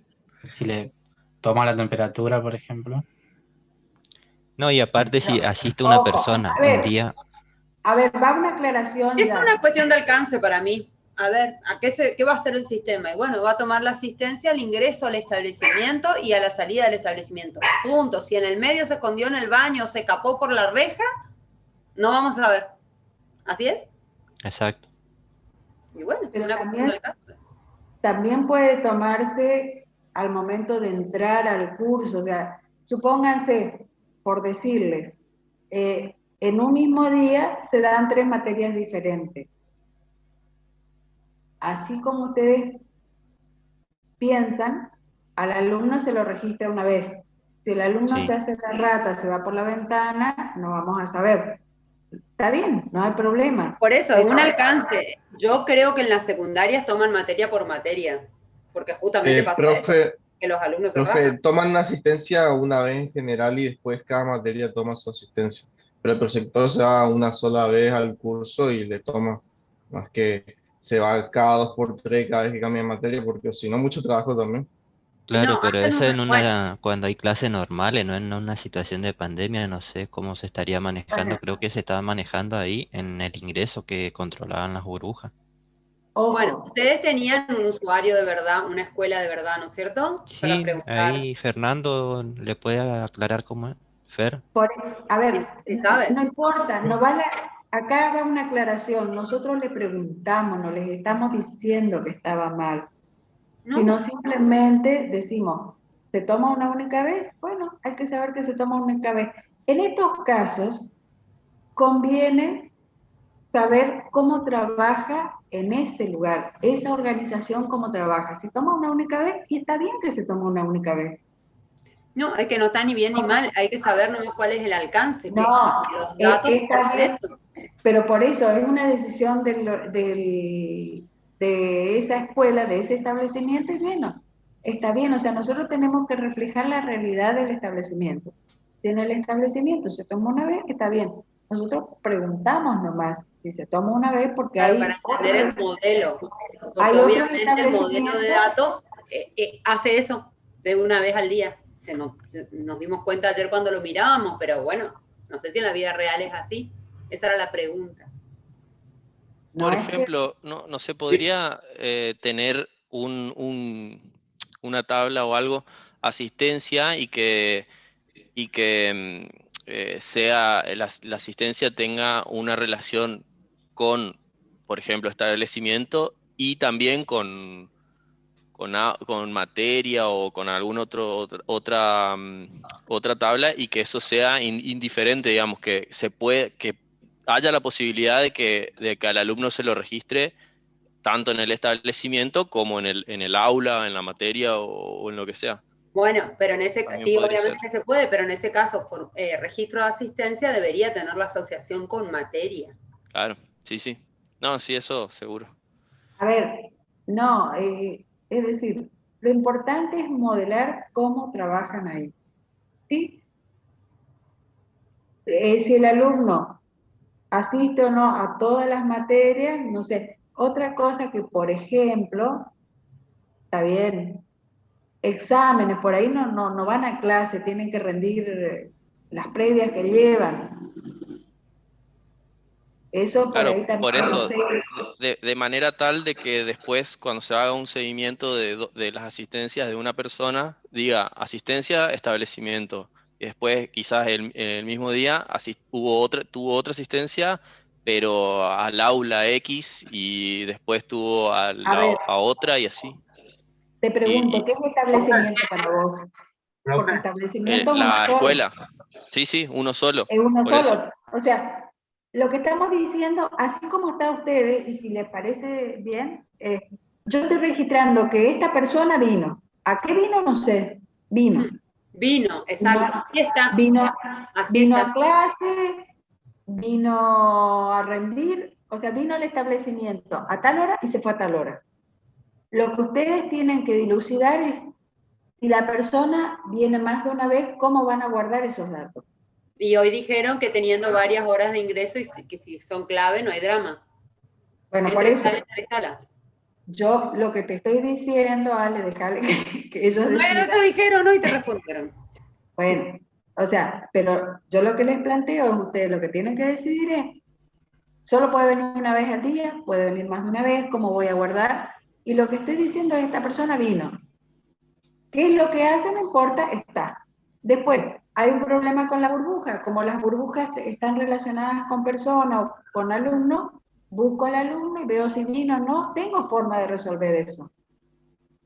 si le toma la temperatura, por ejemplo. No, y aparte si asiste una Ojo, persona un día, a ver, va una aclaración Es una ya. cuestión de alcance para mí. A ver, ¿qué va a hacer el sistema? Y bueno, va a tomar la asistencia al ingreso al establecimiento y a la salida del establecimiento. Punto. Si en el medio se escondió en el baño o se escapó por la reja, no vamos a ver. ¿Así es? exacto. Y bueno, es Pero una cuestión de alcance. también puede tomarse al momento de entrar al curso. O sea, supónganse, por decirles, en un mismo día se dan 3 materias diferentes. Así como ustedes piensan, al alumno se lo registra una vez. Si el alumno se Sí, hace la rata, se va por la ventana, no vamos a saber. Está bien, no hay problema. Por eso, es Pero, un alcance. Yo creo que en las secundarias toman materia por materia, porque justamente pasa eso, Profe, que los alumnos se rajan. profe, toman una asistencia una vez en general y después cada materia toma su asistencia. Pero el preceptor se va una sola vez al curso y le toma, más que se va cada 2 por 3 cada vez que cambia de materia, porque si no, mucho trabajo también. Claro, No, pero hacen eso un, en bueno, cuando hay clases normales, no en una situación de pandemia, no sé cómo se estaría manejando, bueno, creo que se estaba manejando ahí en el ingreso que controlaban las burbujas. bueno, ojo, ustedes tenían un usuario de verdad, una escuela de verdad, ¿no es cierto? Para Sí, preguntar, ahí Fernando le puede aclarar cómo es. Fer, por, a si, ver, si saben. no importa, no vale, acá va una aclaración, nosotros le preguntamos, no les estamos diciendo que estaba mal, sino No, simplemente decimos, ¿se toma una única vez? Bueno, hay que saber que se toma una única vez. En estos casos, conviene saber cómo trabaja en ese lugar, esa organización cómo trabaja. Se toma una única vez y está bien que se tome una única vez. no, es que no está ni bien ni mal, hay que saber nomás cuál es el alcance, No, que los datos está aportan bien, esto. pero por eso es una decisión de esa escuela, de ese establecimiento, y bueno, está bien, o sea, nosotros tenemos que reflejar la realidad del establecimiento. Si en el establecimiento se toma una vez, está bien. Nosotros preguntamos nomás si se toma una vez porque Claro, para entender el modelo, porque hay otros obviamente el modelo de establecimientos. datos hace eso de una vez al día. Nos dimos cuenta ayer cuando lo mirábamos, pero bueno, no sé si en la vida real es así. Esa era la pregunta. No Por es que, ejemplo, no se podría tener una tabla o algo, asistencia y que sea la asistencia tenga una relación con, por ejemplo, establecimiento y también con materia o con algún otra tabla y que eso sea indiferente, digamos, que haya la posibilidad de que al alumno se lo registre tanto en el establecimiento como en el aula, en la materia o en lo que sea. Bueno, pero en ese caso, También sí, podría ser. obviamente se puede, pero en ese caso, registro de asistencia debería tener la asociación con materia. Claro, sí, sí. No, sí, eso seguro. a ver, no, es decir, lo importante es modelar cómo trabajan ahí. ¿Sí? Si el alumno asiste o no a todas las materias, no sé. Otra cosa que, por ejemplo, está bien, exámenes, por ahí no van a clase, tienen que rendir las previas que llevan. Eso por Claro, ahí también, por no eso, sé. de manera tal de que después, cuando se haga un seguimiento de las asistencias de una persona, diga asistencia, establecimiento. Y después, quizás el mismo día, tuvo otra asistencia, pero al aula X, y después tuvo A ver, a otra y así. te Y, pregunto, y, ¿qué es establecimiento para vos? Porque Profe, establecimiento es uno la solo. escuela, sí, sí, uno solo, Es uno por eso. solo. O sea, lo que estamos diciendo, así como está ustedes, y si les parece bien, yo estoy registrando que esta persona vino. ¿A qué vino? No sé. Vino. Vino, Vino, exacto, así está, vino, así vino a está. clase, vino a rendir, o sea, vino al establecimiento a tal hora y se fue a tal hora. Lo que ustedes tienen que dilucidar es si la persona viene más de una vez, ¿cómo van a guardar esos datos? Y hoy dijeron que teniendo varias horas de ingreso y que si son clave no hay drama. Bueno, por Entra y eso, sale, entra y sale. yo lo que te estoy diciendo, Ale, déjale que ellos Bueno, decidan. eso dijeron hoy y te respondieron. Bueno, o sea, pero yo lo que les planteo es ustedes lo que tienen que decidir es, solo puede venir una vez al día, puede venir más de una vez, ¿cómo voy a guardar? Y lo que estoy diciendo es, esta persona vino. ¿Qué es lo que hace? No importa, está. Después, hay un problema con la burbuja. Como las burbujas están relacionadas con personas o con alumnos, busco al alumno y veo si vino o no. Tengo forma de resolver eso.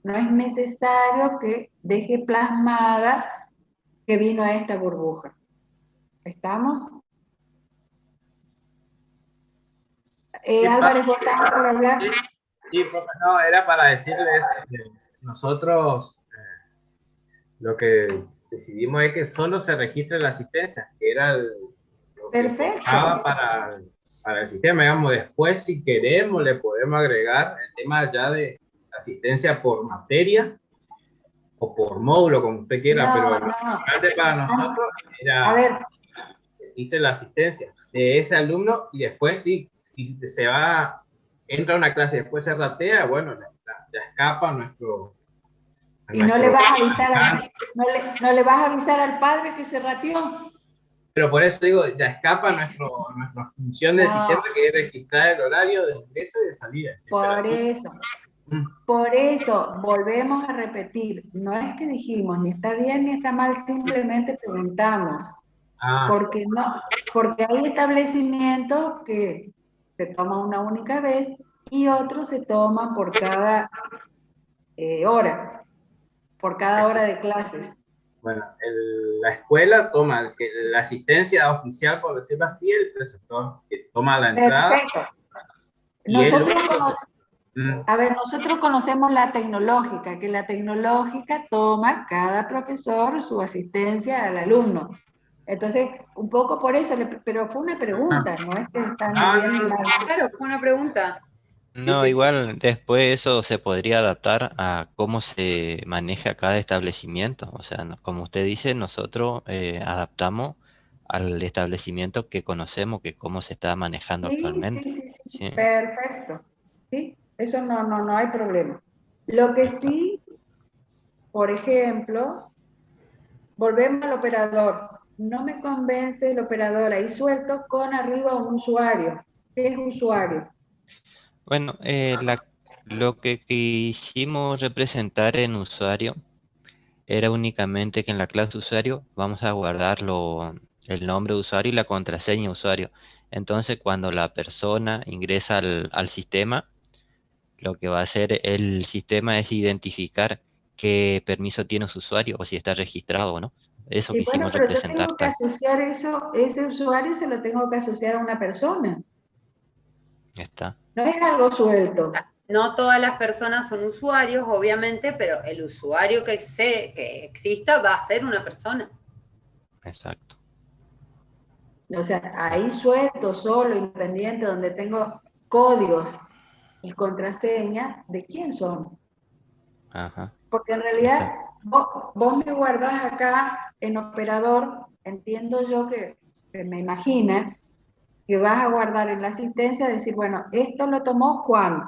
No es necesario que deje plasmada que vino a esta burbuja. ¿Estamos? Sí, Álvarez, ¿vos estabas por hablar? sí, sí, profe, no, era para decirles que nosotros lo que decidimos es que solo se registre la asistencia, que era porque Perfecto. costaba para el sistema, digamos, después si queremos le podemos agregar el tema ya de asistencia por materia o por módulo, como usted quiera, pero No, lo no. importante para nosotros A era ver, existe la asistencia de ese alumno y después si se va, entra a una clase y después se ratea, bueno, ya escapa a y no le nuestro vas a avisar alcance. no le vas a avisar al padre que se rateó. Pero por eso digo, ya escapa nuestra función del sistema, No, que es registrar el horario de ingreso y de salida. por eso. Mm. Por eso, volvemos a repetir, no es que dijimos ni está bien ni está mal, simplemente preguntamos, Ah, porque hay establecimientos que se toma una única vez y otros se toman por cada hora, por cada hora de clases. bueno, la escuela toma la asistencia oficial, por decirlo así, el preceptor que toma la entrada Perfecto. y el Nosotros, único. Mm. a ver, nosotros conocemos la tecnológica, que la tecnológica toma cada profesor su asistencia al alumno. Entonces, un poco por eso, pero fue una pregunta, no es que está ni Ah, bien ni no, mal. Claro, fue una pregunta. sí, No, sí, sí. igual después eso se podría adaptar a cómo se maneja cada establecimiento. O sea, como usted dice, nosotros adaptamos al establecimiento que conocemos, que cómo se está manejando Sí, sí, actualmente. sí, sí, Sí, perfecto. Sí, eso no hay problema. Lo que está. sí, por ejemplo, volvemos al operador. No me convence el operador ahí suelto con arriba un usuario. ¿Qué es usuario? Bueno, lo que quisimos representar en usuario era únicamente que en la clase usuario vamos a guardar el nombre de usuario y la contraseña de usuario. Entonces, cuando la persona ingresa al sistema, lo que va a hacer el sistema es identificar qué permiso tiene su usuario o si está registrado o no. Eso Y bueno, quisimos pero yo representar tengo que tal. asociar eso, ese usuario se lo tengo que asociar a una persona. Está. No es algo suelto. No todas las personas son usuarios, obviamente, pero el usuario que exista va a ser una persona. Exacto. O sea, ahí suelto, solo, independiente, donde tengo códigos y contraseña, ¿de quién son? Ajá. Porque en realidad Está. vos me guardás acá en operador, entiendo yo que me imagina que vas a guardar en la asistencia, decir, bueno, esto lo tomó Juan,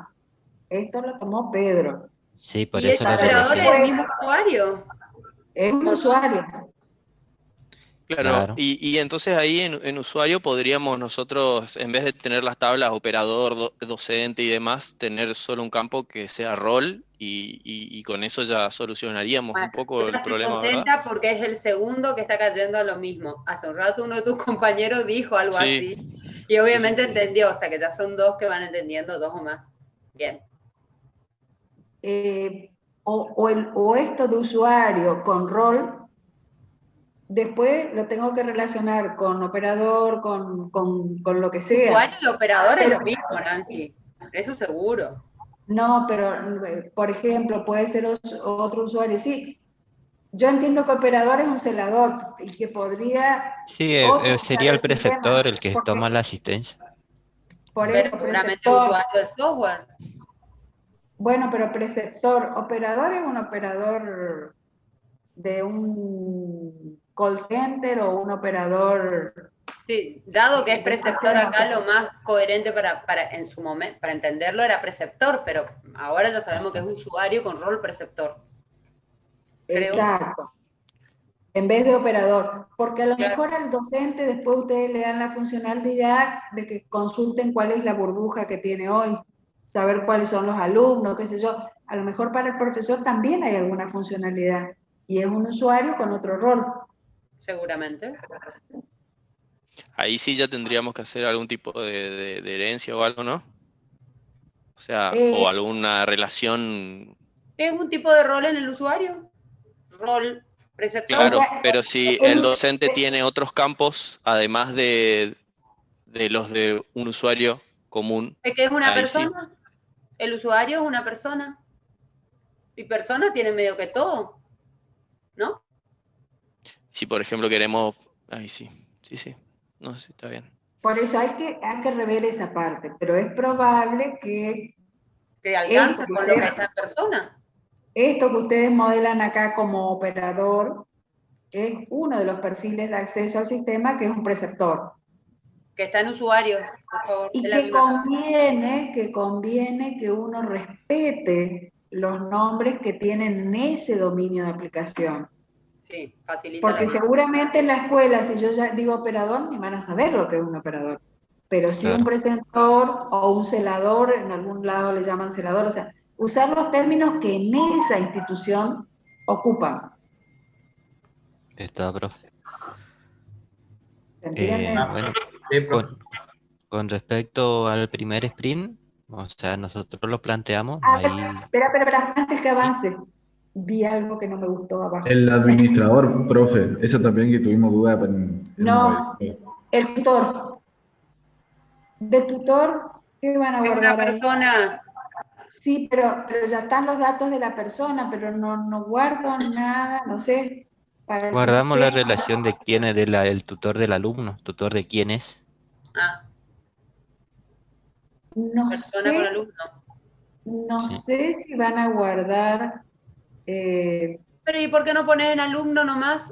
esto lo tomó Pedro. Sí, por Y eso ese la Entonces operador es relación. el después mismo usuario. es un usuario. Claro, Claro. y entonces ahí en usuario podríamos nosotros, en vez de tener las tablas operador, docente y demás, tener solo un campo que sea rol y con eso ya solucionaríamos Bueno, un poco yo ya el estoy problema, ¿verdad? contenta porque es el segundo que está cayendo a lo mismo. Hace un rato uno de tus compañeros dijo algo Sí, así y sí, sí. obviamente entendió, o sea que ya son dos que van entendiendo, dos o más. Bien. O esto de usuario con rol, después lo tengo que relacionar con operador, con lo que sea. Usuario y operador es Pero lo mismo, Nancy. Eso seguro. no, pero por ejemplo, puede ser otro usuario. Sí, yo entiendo que operador es un celador y que podría Sí, otro usar sería el el sistema, preceptor el que porque toma la asistencia. por Pero eso, seguramente preceptor. usuario de software. Bueno, pero preceptor, operador es un operador de un call center o un operador Sí, dado que es de preceptor sistema, acá, lo más coherente para en su momento, para entenderlo era preceptor, pero ahora ya sabemos que es Ajá. usuario con rol preceptor. Creo. exacto, en vez de operador, porque a lo Claro. mejor al docente después ustedes le dan la funcionalidad de que consulten cuál es la burbuja que tiene hoy, saber cuáles son los alumnos, qué sé yo. A lo mejor para el profesor también hay alguna funcionalidad y es un usuario con otro rol. Seguramente. Ahí sí ya tendríamos que hacer algún tipo de herencia o algo, ¿no? O sea, o Eh, alguna relación, Es un tipo de rol en el usuario. Rol o preceptor. claro, sea, pero si el docente tiene otros campos, además de los de un usuario común, ¿Es que es una ahí sí. persona? El usuario es una persona. Y persona tiene medio que todo, ¿no? Si por ejemplo queremos, ahí sí, sí, sí. no sé si está bien. Por eso hay que rever esa parte, pero es probable que alcance esto que con lo que ustedes- está en persona. esto que ustedes modelan acá como operador es uno de los perfiles de acceso al sistema, que es un preceptor. Que está en usuarios, por favor. Y es la que misma. conviene que uno respete los nombres que tienen ese dominio de aplicación. Sí, facilita Porque la vida. seguramente en la escuela, si yo ya digo operador, ni van a saber lo que es un operador. Pero si un Claro. preceptor o un celador, en algún lado le llaman celador, o sea, usar los términos que en esa institución ocupan. Está, profe. ¿Se entiende? Bueno, Sí, profe. con respecto al primer sprint, o sea, nosotros lo planteamos A ver, ahí. espera, antes que avance, vi algo que no me gustó abajo. El administrador, profe, eso también que tuvimos duda en el No, modelo. el tutor. De tutor, ¿qué van a Es una guardar ahí? persona, Sí, pero ya están los datos de la persona, pero no guardo nada, no sé. Para el Guardamos la sistema, relación de quién es el tutor del alumno, tutor de quién es. no persona con sé, alumno. no Sí. sé si van a guardar. Pero ¿y por qué no pones en alumno nomás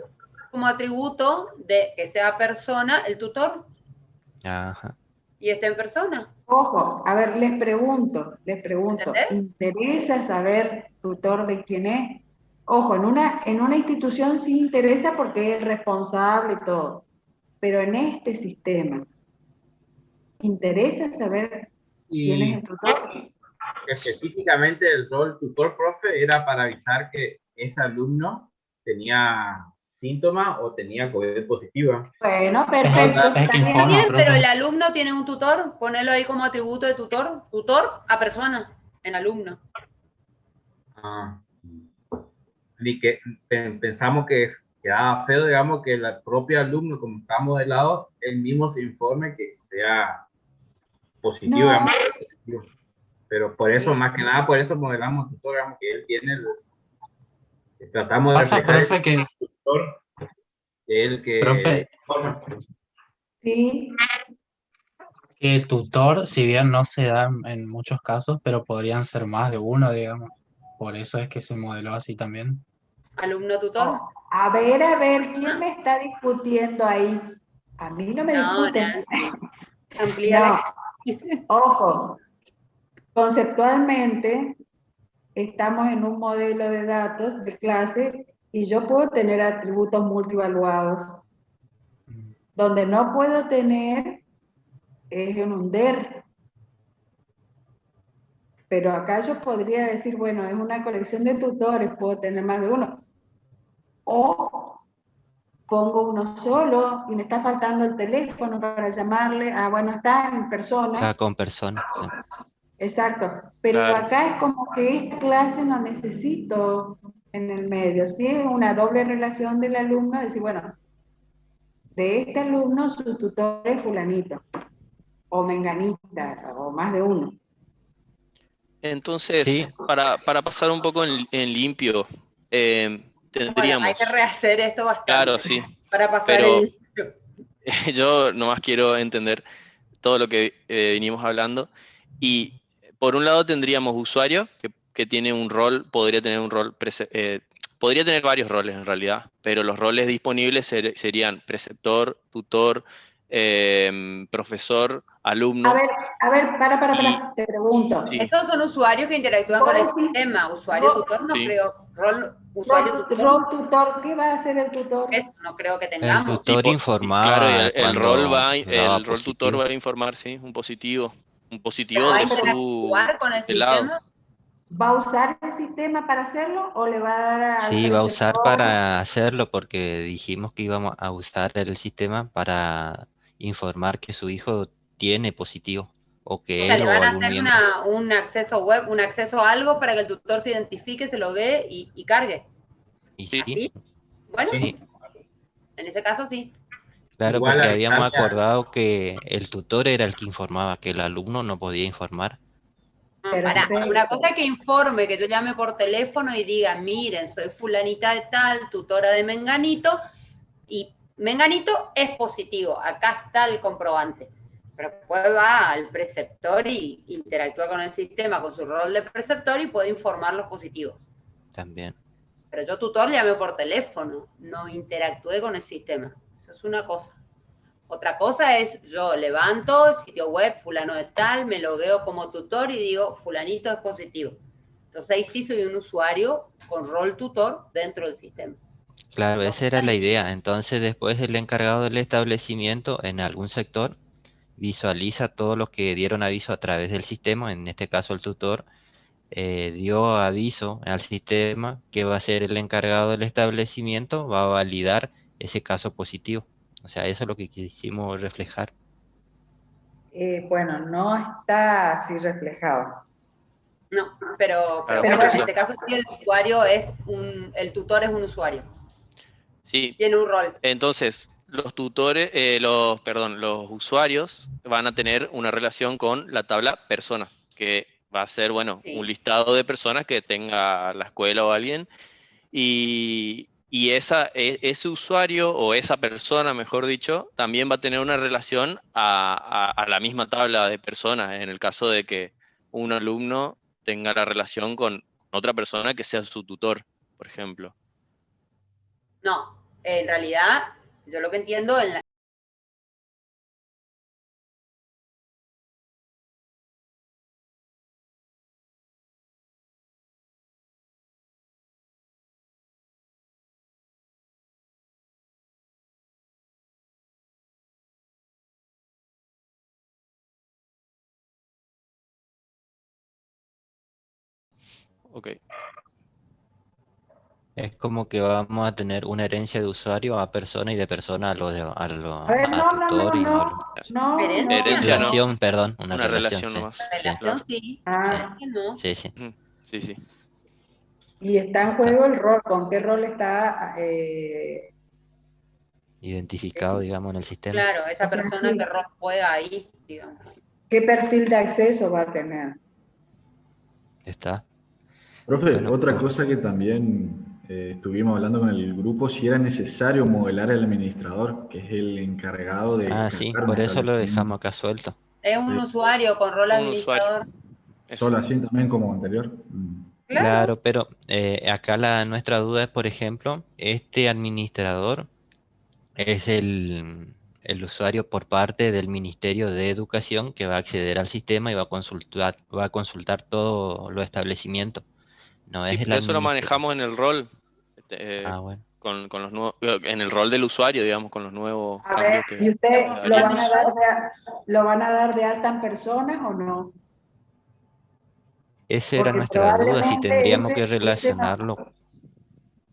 como atributo de que sea persona el tutor Ajá. y esté en persona? Ojo, a ver, les pregunto, ¿Entendés? ¿interesa saber tutor de quién es? Ojo, en una institución sí interesa porque es el responsable y todo, pero en este sistema, ¿interesa saber quién es el Y tutor? específicamente el rol tutor, profe, era para avisar que ese alumno tenía síntomas o tenía COVID positiva. Bueno, perfecto. Es que Está bien. informa, Bien, pero profe. el alumno tiene un tutor, ponelo ahí como atributo de tutor, tutor a persona, en alumno. Ah, y que pensamos que quedaba feo, digamos, que el propio alumno, como está modelado, él mismo se informe que sea positivo, No, digamos, positivo. Pero por eso, más que nada, por eso modelamos tutor, digamos, que él tiene tratamos de Pasa, reflejar profe, el tutor, que él que profe, informa. sí, que tutor, si bien no se da en muchos casos, pero podrían ser más de uno, digamos. Por eso es que se modeló así también. Alumno tutor. a ver, ¿quién me está discutiendo ahí? A mí no me No, discuten. Nancy. Amplía la... No, ojo, conceptualmente estamos en un modelo de datos de clase y yo puedo tener atributos multivaluados. Donde no puedo tener es en un DER. Pero acá yo podría decir, bueno, es una colección de tutores, puedo tener más de uno. O pongo uno solo y me está faltando el teléfono para llamarle. Ah, bueno, está en persona. Está con personas. Sí. Exacto. Pero Claro. acá es como que esta clase no necesito en el medio. Sí, es una doble relación del alumno, decir, bueno, de este alumno su tutor es fulanito, o menganita, o más de uno. Entonces, Sí, para pasar un poco en limpio, Bueno, tendríamos, hay que rehacer esto bastante. claro, sí, Para pasar pero el... yo nomás quiero entender todo lo que vinimos hablando. Y por un lado tendríamos usuario, que tiene un rol, podría tener un rol, podría tener varios roles en realidad, pero los roles disponibles serían preceptor, tutor, profesor, alumno. A ver, Y, te pregunto. sí, Estos son usuarios que interactúan con el ¿Vos decís sistema. Usuario tutor no sí. creo. Usuario tutor Rol tutor, ¿qué va a hacer el tutor? eso no creo que el tengamos. tutor Claro, y informaba el rol cuando daba el rol tutor positivo. va a informar, sí, un positivo Pero va a de su interactuar con el lado. sistema. ¿Va a usar el sistema para hacerlo o le va a dar al Sí, va a usar preceptor? para hacerlo porque dijimos que íbamos a usar el sistema para informar que su hijo tiene positivo o O que sea, él le o van a algún hacer miembro. un acceso web, un acceso a algo para que el tutor se identifique, se loguee y cargue. Y Sí. sí, ¿Así? Bueno, sí, en ese caso sí. claro, Igual porque habíamos avisarle a- acordado que el tutor era el que informaba, que el alumno no podía informar. Pará, Perfecto. una cosa es que informe, que yo llame por teléfono y diga, miren, soy fulanita de tal, tutora de menganito, y menganito es positivo, acá está el comprobante. Pero después va al preceptor y interactúa con el sistema, con su rol de preceptor y puede informar los positivos. También. Pero yo tutor llamé por teléfono, no interactué con el sistema. Eso es una cosa. Otra cosa es, yo levanto el sitio web, fulano de tal, me logueo como tutor y digo, fulanito es positivo. Entonces ahí sí soy un usuario con rol tutor dentro del sistema. Claro, esa era Entonces, la ahí idea. Entonces después el encargado del establecimiento en algún sector visualiza todos los que dieron aviso a través del sistema, en este caso el tutor, dio aviso al sistema que va a ser el encargado del establecimiento, va a validar ese caso positivo. O sea, eso es lo que quisimos reflejar. Bueno, no está así reflejado. no, pero Claro, bueno, por en eso. ese caso sí, el usuario es el tutor es un usuario, Sí, tiene un rol. entonces los tutores, los usuarios van a tener una relación con la tabla persona, que va a ser, bueno, Sí. un listado de personas que tenga la escuela o alguien, y ese usuario o esa persona, mejor dicho, también va a tener una relación a la misma tabla de personas, en el caso de que un alumno tenga la relación con otra persona que sea su tutor, por ejemplo. No, en realidad, yo lo que entiendo en la... Ok. Es como que vamos a tener una herencia de usuario a persona y de persona A ver, a tutor y a alumno. Herencia no, Relación, perdón, una una relación, relación sí. nomás. Sí, relación Claro. sí, Ah, que no. sí, sí, Ujú. Sí, sí. y está en está juego el rol, con qué rol está, identificado, digamos, en el sistema. Claro, o esa sea, persona sí, que rol juega ahí, digamos. qué perfil de acceso va a tener. Está. Profe, Bueno, otra cosa que también estuvimos hablando con el grupo, si era necesario modelar al administrador, que es el encargado de sí, cargar un por eso lo establecimiento. dejamos acá suelto. Es un Sí, usuario con rol Un usuario. administrador. Eso. solo así también como anterior. Claro. Claro, pero acá nuestra duda es, por ejemplo, este administrador es el usuario por parte del Ministerio de Educación que va a acceder al sistema y va a consultar todos los establecimientos. No Sí, es el pero eso lo administrador. manejamos en el rol, eh, Bueno. con los nuevos, en el rol del usuario, digamos, con los nuevos A ver, cambios ¿y que usted haríamos. lo van a dar de alta en personas o no? Esa era Porque nuestra duda, si probablemente tendríamos que ese no. relacionarlo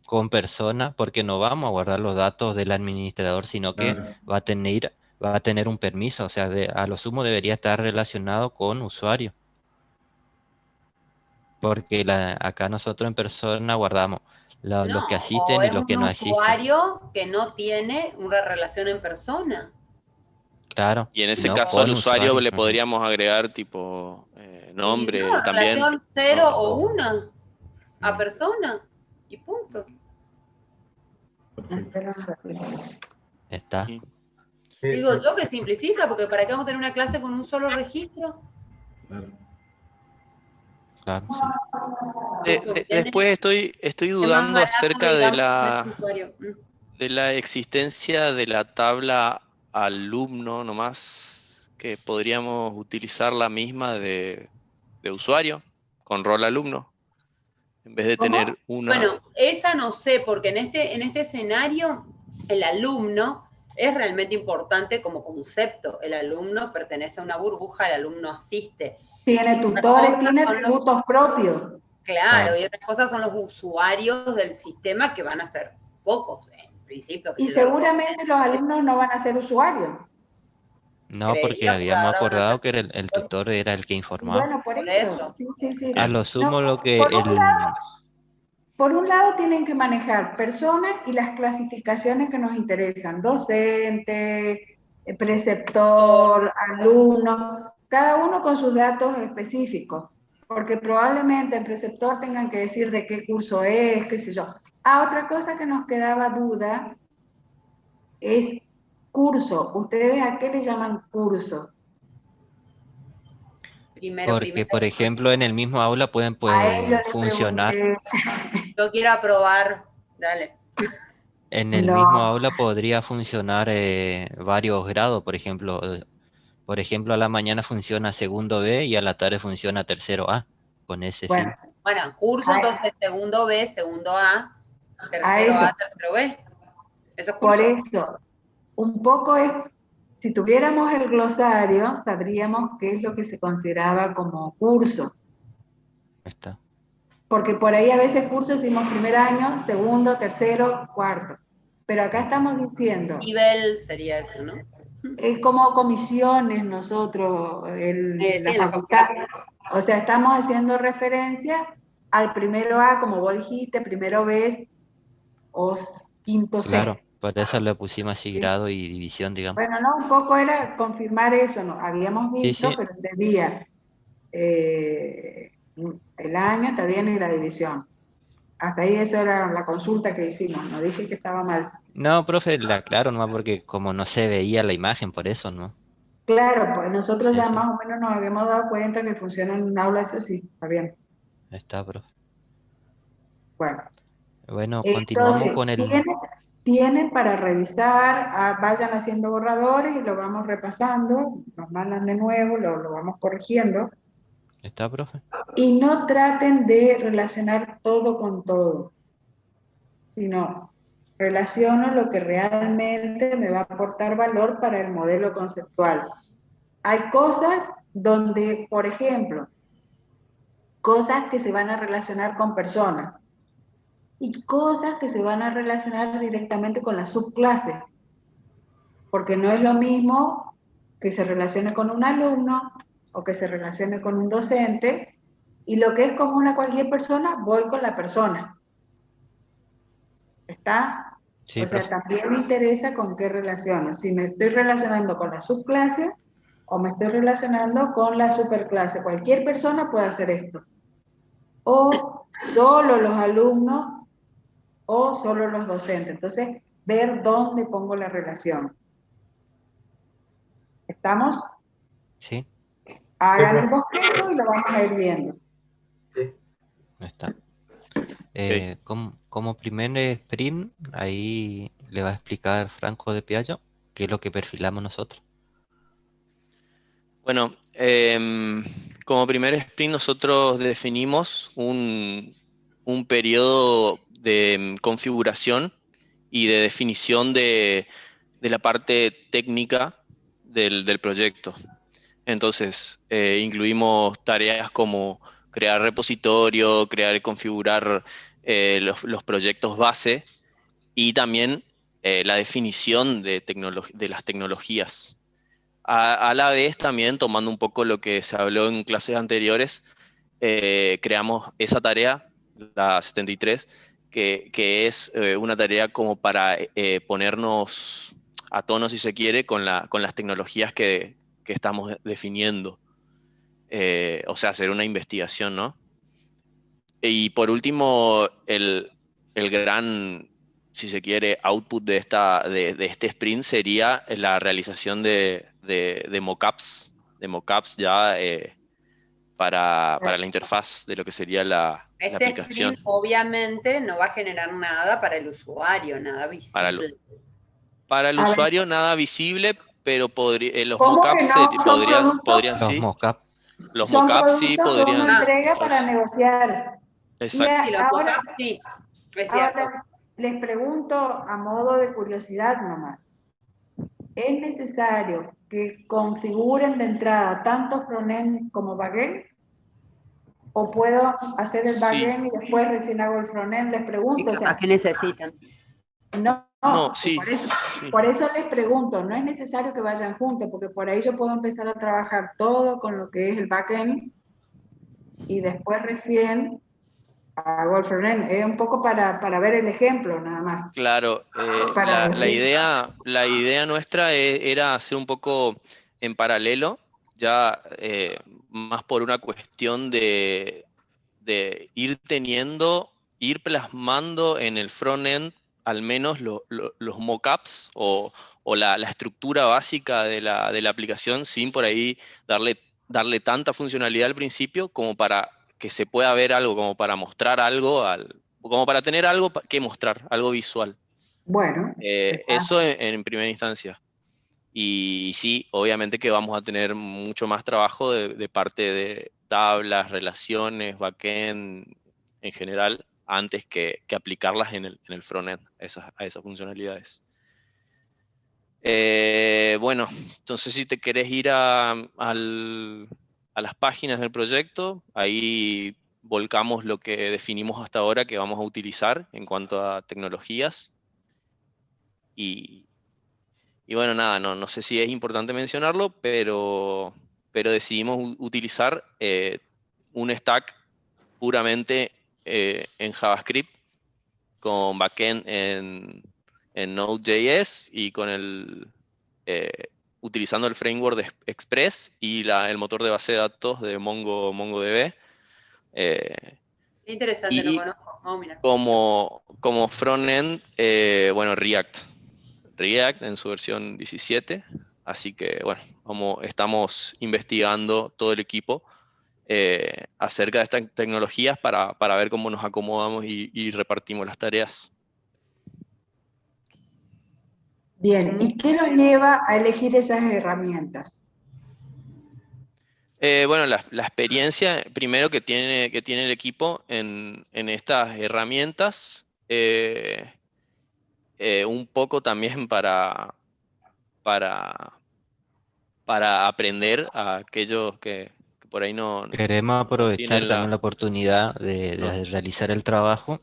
con persona, porque no vamos a guardar los datos del administrador, sino que Claro. va a tener un permiso, o sea, a lo sumo debería estar relacionado con usuario, porque acá nosotros en persona guardamos los que No, o asisten y es los que un no asisten. usuario que no tiene una relación en persona. Claro, Y en ese sino caso al con usuario usuario. le Ujú. podríamos agregar tipo Y nombre no, también. relación cero No. o una a Mm, persona. Y punto. Perfecto. Espera un ratito. Está, Sí. Digo yo que simplifica, porque ¿para qué vamos a tener una clase con un solo registro? Claro. claro, sí. Después estoy Es más dudando barato, acerca digamos, tener un usuario. de la existencia de la tabla alumno nomás, que podríamos utilizar la misma de usuario, con rol alumno, en vez de ¿Cómo? tener una. Bueno, esa no sé, porque en este escenario el alumno es realmente importante como concepto. El alumno pertenece a una burbuja, el alumno asiste. Tiene Otras tutores, cosas tiene son los- atributos propios. Claro, Claro. y otras cosas son los usuarios del sistema que van a ser pocos, en principio. Y seguramente los alumnos no van a ser usuarios. No, porque Creería porque habíamos ahora van a acordado ser que el tutor era el que Y informaba. bueno, por por eso, eso. sí, sí, sí. A lo No, sumo lo que por un lado tienen que manejar personas y las clasificaciones que nos interesan, docente, preceptor, alumno, cada uno con sus datos específicos, porque probablemente el preceptor tengan que decir de qué curso es, qué sé yo. Otra cosa que nos quedaba duda es curso. ¿Ustedes a qué le llaman curso? Porque, por ejemplo, en el mismo aula pueden A ellos les funcionar, pregunté. Yo quiero aprobar, dale. en el mismo No, aula podría funcionar varios grados, por ejemplo, a la mañana funciona segundo B y a la tarde funciona tercero A, con ese bueno, fin. Bueno, curso, a, entonces segundo B, segundo A, a tercero eso, A, tercero B. Eso es por curso. eso, un poco es, si tuviéramos el glosario, sabríamos qué es lo que se consideraba como curso, Está. porque por ahí a veces curso decimos primer año, segundo, tercero, cuarto, pero acá estamos diciendo, Nivel sería eso, ¿no? es como comisiones nosotros, Sí, la en la facultad, facultad. o sea, estamos haciendo referencia al primero A, como vos dijiste, primero B o quinto Claro, C. por eso le pusimos así ¿Sí? grado y división, digamos. Bueno, no, un poco era confirmar eso, ¿no? Habíamos Sí, visto, sí, pero sería eh, el año, está bien, y la división. Hasta ahí esa era la consulta que hicimos, no dije que estaba mal. no, profe, le aclaro nomás porque como no se veía la imagen, por eso, ¿no? Claro, pues nosotros Sí, ya sí, más o menos nos habíamos dado cuenta que funciona en un aula, eso sí, está bien. está, profe. Bueno, Bueno, continuamos entonces, con el... tienen para revisar, vayan haciendo borradores y lo vamos repasando, nos mandan de nuevo, lo vamos corrigiendo. ¿Está, profe? Y no traten de relacionar todo con todo, sino relaciono lo que realmente me va a aportar valor para el modelo conceptual. Hay cosas donde, por ejemplo, cosas que se van a relacionar con personas y cosas que se van a relacionar directamente con la subclase, porque no es lo mismo que se relacione con un alumno o que se relacione con un docente, y lo que es común a cualquier persona, voy con la persona. ¿Está? Sí, O sea, profe. también me interesa con qué relaciono. Si me estoy relacionando con la subclase o me estoy relacionando con la superclase. Cualquier persona puede hacer esto. O solo los alumnos o solo los docentes. Entonces, ver dónde pongo la relación. ¿Estamos? Sí, Sí, Hagan el profe. bosquejo y lo vamos a ir viendo. Sí. está. Ok. Como primer sprint, ahí le va a explicar Franco de Piaggio qué es lo que perfilamos nosotros. Bueno, como primer sprint nosotros definimos un periodo de configuración y de definición de la parte técnica del proyecto. Entonces, incluimos tareas como crear repositorio, crear y configurar los proyectos base y también la definición de las tecnologías. A la vez también, tomando un poco lo que se habló en clases anteriores, creamos esa tarea, la 73, que es una tarea como para ponernos a tono, si se quiere, con las tecnologías que estamos definiendo. O sea, hacer una investigación, ¿no? Y por último, el gran, si se quiere, output de este sprint sería la realización de mockups, ya para la interfaz de lo que sería la Este aplicación. sprint obviamente no va a generar nada para el usuario, nada Para el, visible. para el A ver, usuario nada visible, pero los ¿cómo que mockups no son productos? podrían Los sí. mockup, Los Son mockups sí productos que uno podrían. Ah, entrega para negociar. Y sí, Exacto. los mockups sí, es cierto. ahora les pregunto a modo de curiosidad nomás. ¿Es necesario que configuren de entrada tanto frontend como backend? ¿O puedo hacer el Sí. backend y después recién hago el frontend? Les Y pregunto, o capaz sea, que necesitan. no, No, que sí, sí. por eso les pregunto, no es necesario que vayan juntos, porque por ahí yo puedo empezar a trabajar todo con lo que es el backend y después recién hago el frontend. Es un poco para ver el ejemplo, nada más, Claro, para decir. la idea nuestra era hacer un poco en paralelo, ya más por una cuestión de ir plasmando en el frontend al menos los mockups o la estructura básica de la aplicación sin por ahí darle tanta funcionalidad al principio como para que se pueda ver algo, como para mostrar algo, como para tener algo que mostrar, algo visual. Bueno, Eso en primera instancia. Y sí, obviamente que vamos a tener mucho más trabajo de parte de tablas, relaciones, backend en general, antes que aplicarlas en el frontend, a esas funcionalidades. Bueno, entonces si te querés ir a las páginas del proyecto, ahí volcamos lo que definimos hasta ahora que vamos a utilizar en cuanto a tecnologías. Y bueno, nada, no sé si es importante mencionarlo, pero decidimos utilizar un stack puramente en JavaScript, con backend en Node.js y eh, utilizando el framework de Express y el motor de base de datos de MongoDB. Qué interesante, no Y conozco. Vamos a mirar. como frontend, bueno, React en su versión 17. Así que, bueno, estamos investigando todo el equipo acerca de estas tecnologías para ver cómo nos acomodamos y repartimos las tareas. bien. ¿Y qué nos lleva a elegir esas herramientas? Bueno, la experiencia primero que tiene el equipo en estas herramientas, un poco también para aprender a aquellos que por ahí no Queremos aprovechar tienen también la oportunidad no- de realizar el trabajo.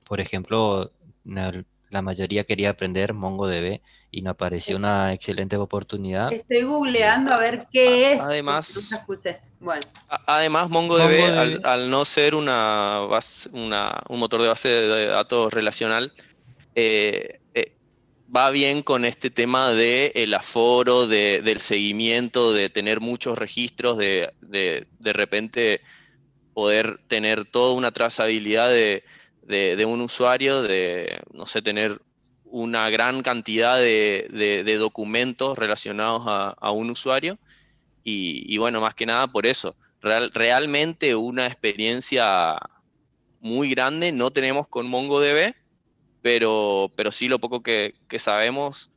Por ejemplo, la mayoría quería aprender MongoDB y nos pareció una excelente oportunidad. Estoy googleando a ver qué es, porque nunca Además, escuché. Bueno, MongoDB, MongoDB, al no ser un motor de base de datos relacional, eh, eh, va bien con este tema del aforo, del seguimiento, de tener muchos registros, de repente poder tener toda una trazabilidad de un usuario, no sé, tener una gran cantidad de documentos relacionados a un usuario. Y bueno, más que nada por eso. Realmente una experiencia muy grande no tenemos con MongoDB, pero sí lo poco que sabemos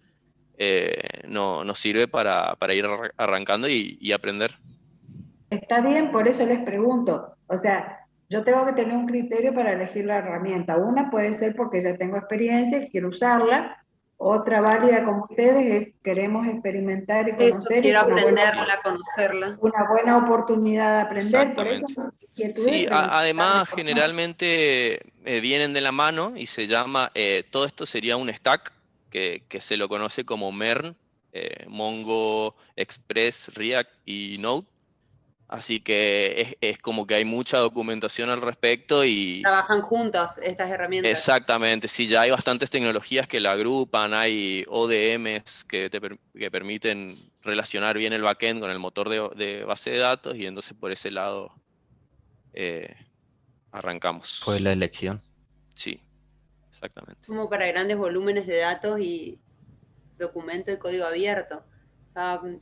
nos sirve para ir arrancando y aprender. Está bien, por eso les pregunto. O sea, yo tengo que tener un criterio para elegir la herramienta. Una puede ser porque ya tengo experiencia y quiero usarla. Otra válida como ustedes es queremos experimentar y eso, conocer y es quiero aprenderla, conocerla. una buena oportunidad de aprender. Por eso Exactamente. mi inquietud es Sí, preguntarle además por qué. generalmente vienen de la mano y se llama, todo esto sería un stack que se lo conoce como MERN, Mongo, Express, React y Node. Así que es como que hay mucha documentación al respecto y Trabajan juntos estas herramientas. exactamente, sí, ya hay bastantes tecnologías que la agrupan, hay ODMs que permiten relacionar bien el backend con el motor de base de datos y entonces por ese lado eh, fue la arrancamos. elección. Sí, exactamente. Como para grandes volúmenes de datos y documento de código abierto.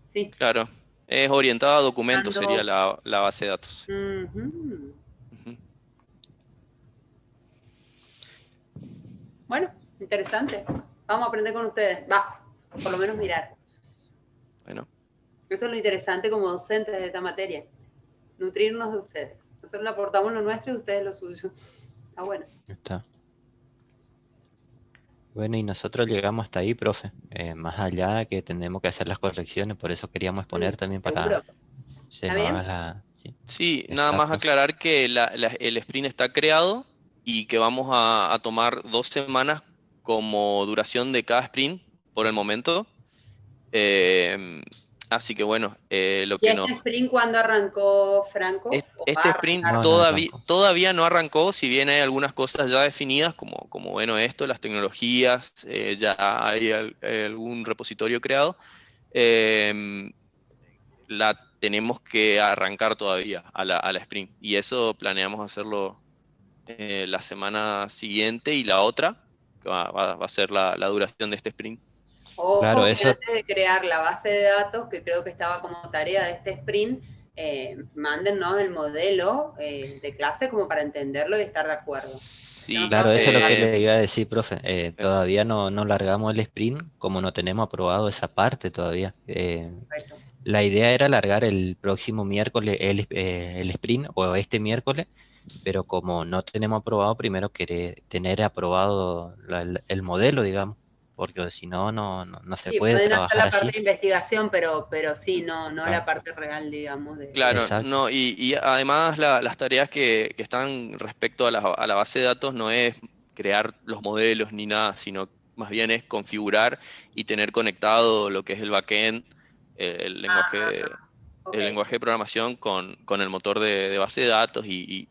Sí. Claro, es orientada a documentos, sería Dando- la base de datos. Ujú. Ujú. Bueno, interesante. Vamos a aprender con ustedes. Va, por lo menos mirar. Bueno, Eso es lo interesante como docentes de esta materia. Nutrirnos de ustedes. Nosotros le aportamos lo nuestro y ustedes lo suyo. Ah, bueno. Está. Bueno, y nosotros llegamos hasta ahí, profe. Más allá que tenemos que hacer las correcciones, por eso queríamos exponer también Seguro. para se ¿Está nos haga bien? sí, sí, nada está, más profe. aclarar que el sprint está creado y que vamos a tomar 2 semanas como duración de cada sprint por el momento. Eh, Así que bueno, lo ¿Y que este sprint cuándo arrancó Franco? ¿O va este a sprint arrancar? No, no arrancó. todavía no arrancó, si bien hay algunas cosas ya definidas, como bueno, las tecnologías, ya hay algún repositorio creado. em, la tenemos que arrancar todavía a la sprint. Y eso planeamos hacerlo la semana siguiente y la otra, va a ser la duración de este sprint. Ojo, Claro, que eso, antes de crear la base de datos, que creo que estaba como tarea de este sprint, mándennos el modelo de clase como para entenderlo y estar de acuerdo. Sí, claro, eso es lo que le eh, iba a decir, profe. eso. Todavía no largamos el sprint, como no tenemos aprobado esa parte todavía. Perfecto. La idea era largar el próximo miércoles el sprint, o este miércoles, pero como no tenemos aprobado, primero quiere tener aprobado el modelo, digamos, porque si no, no se Sí, puede pueden hacer trabajar la parte así. de investigación, pero sí, no la Claro, parte real, digamos, de... Claro, exacto. no, y además las tareas que están respecto a la base de datos no es crear los modelos ni nada, sino más bien es configurar y tener conectado lo que es el backend, el lenguaje, Ok. el lenguaje de programación con el motor de base de datos y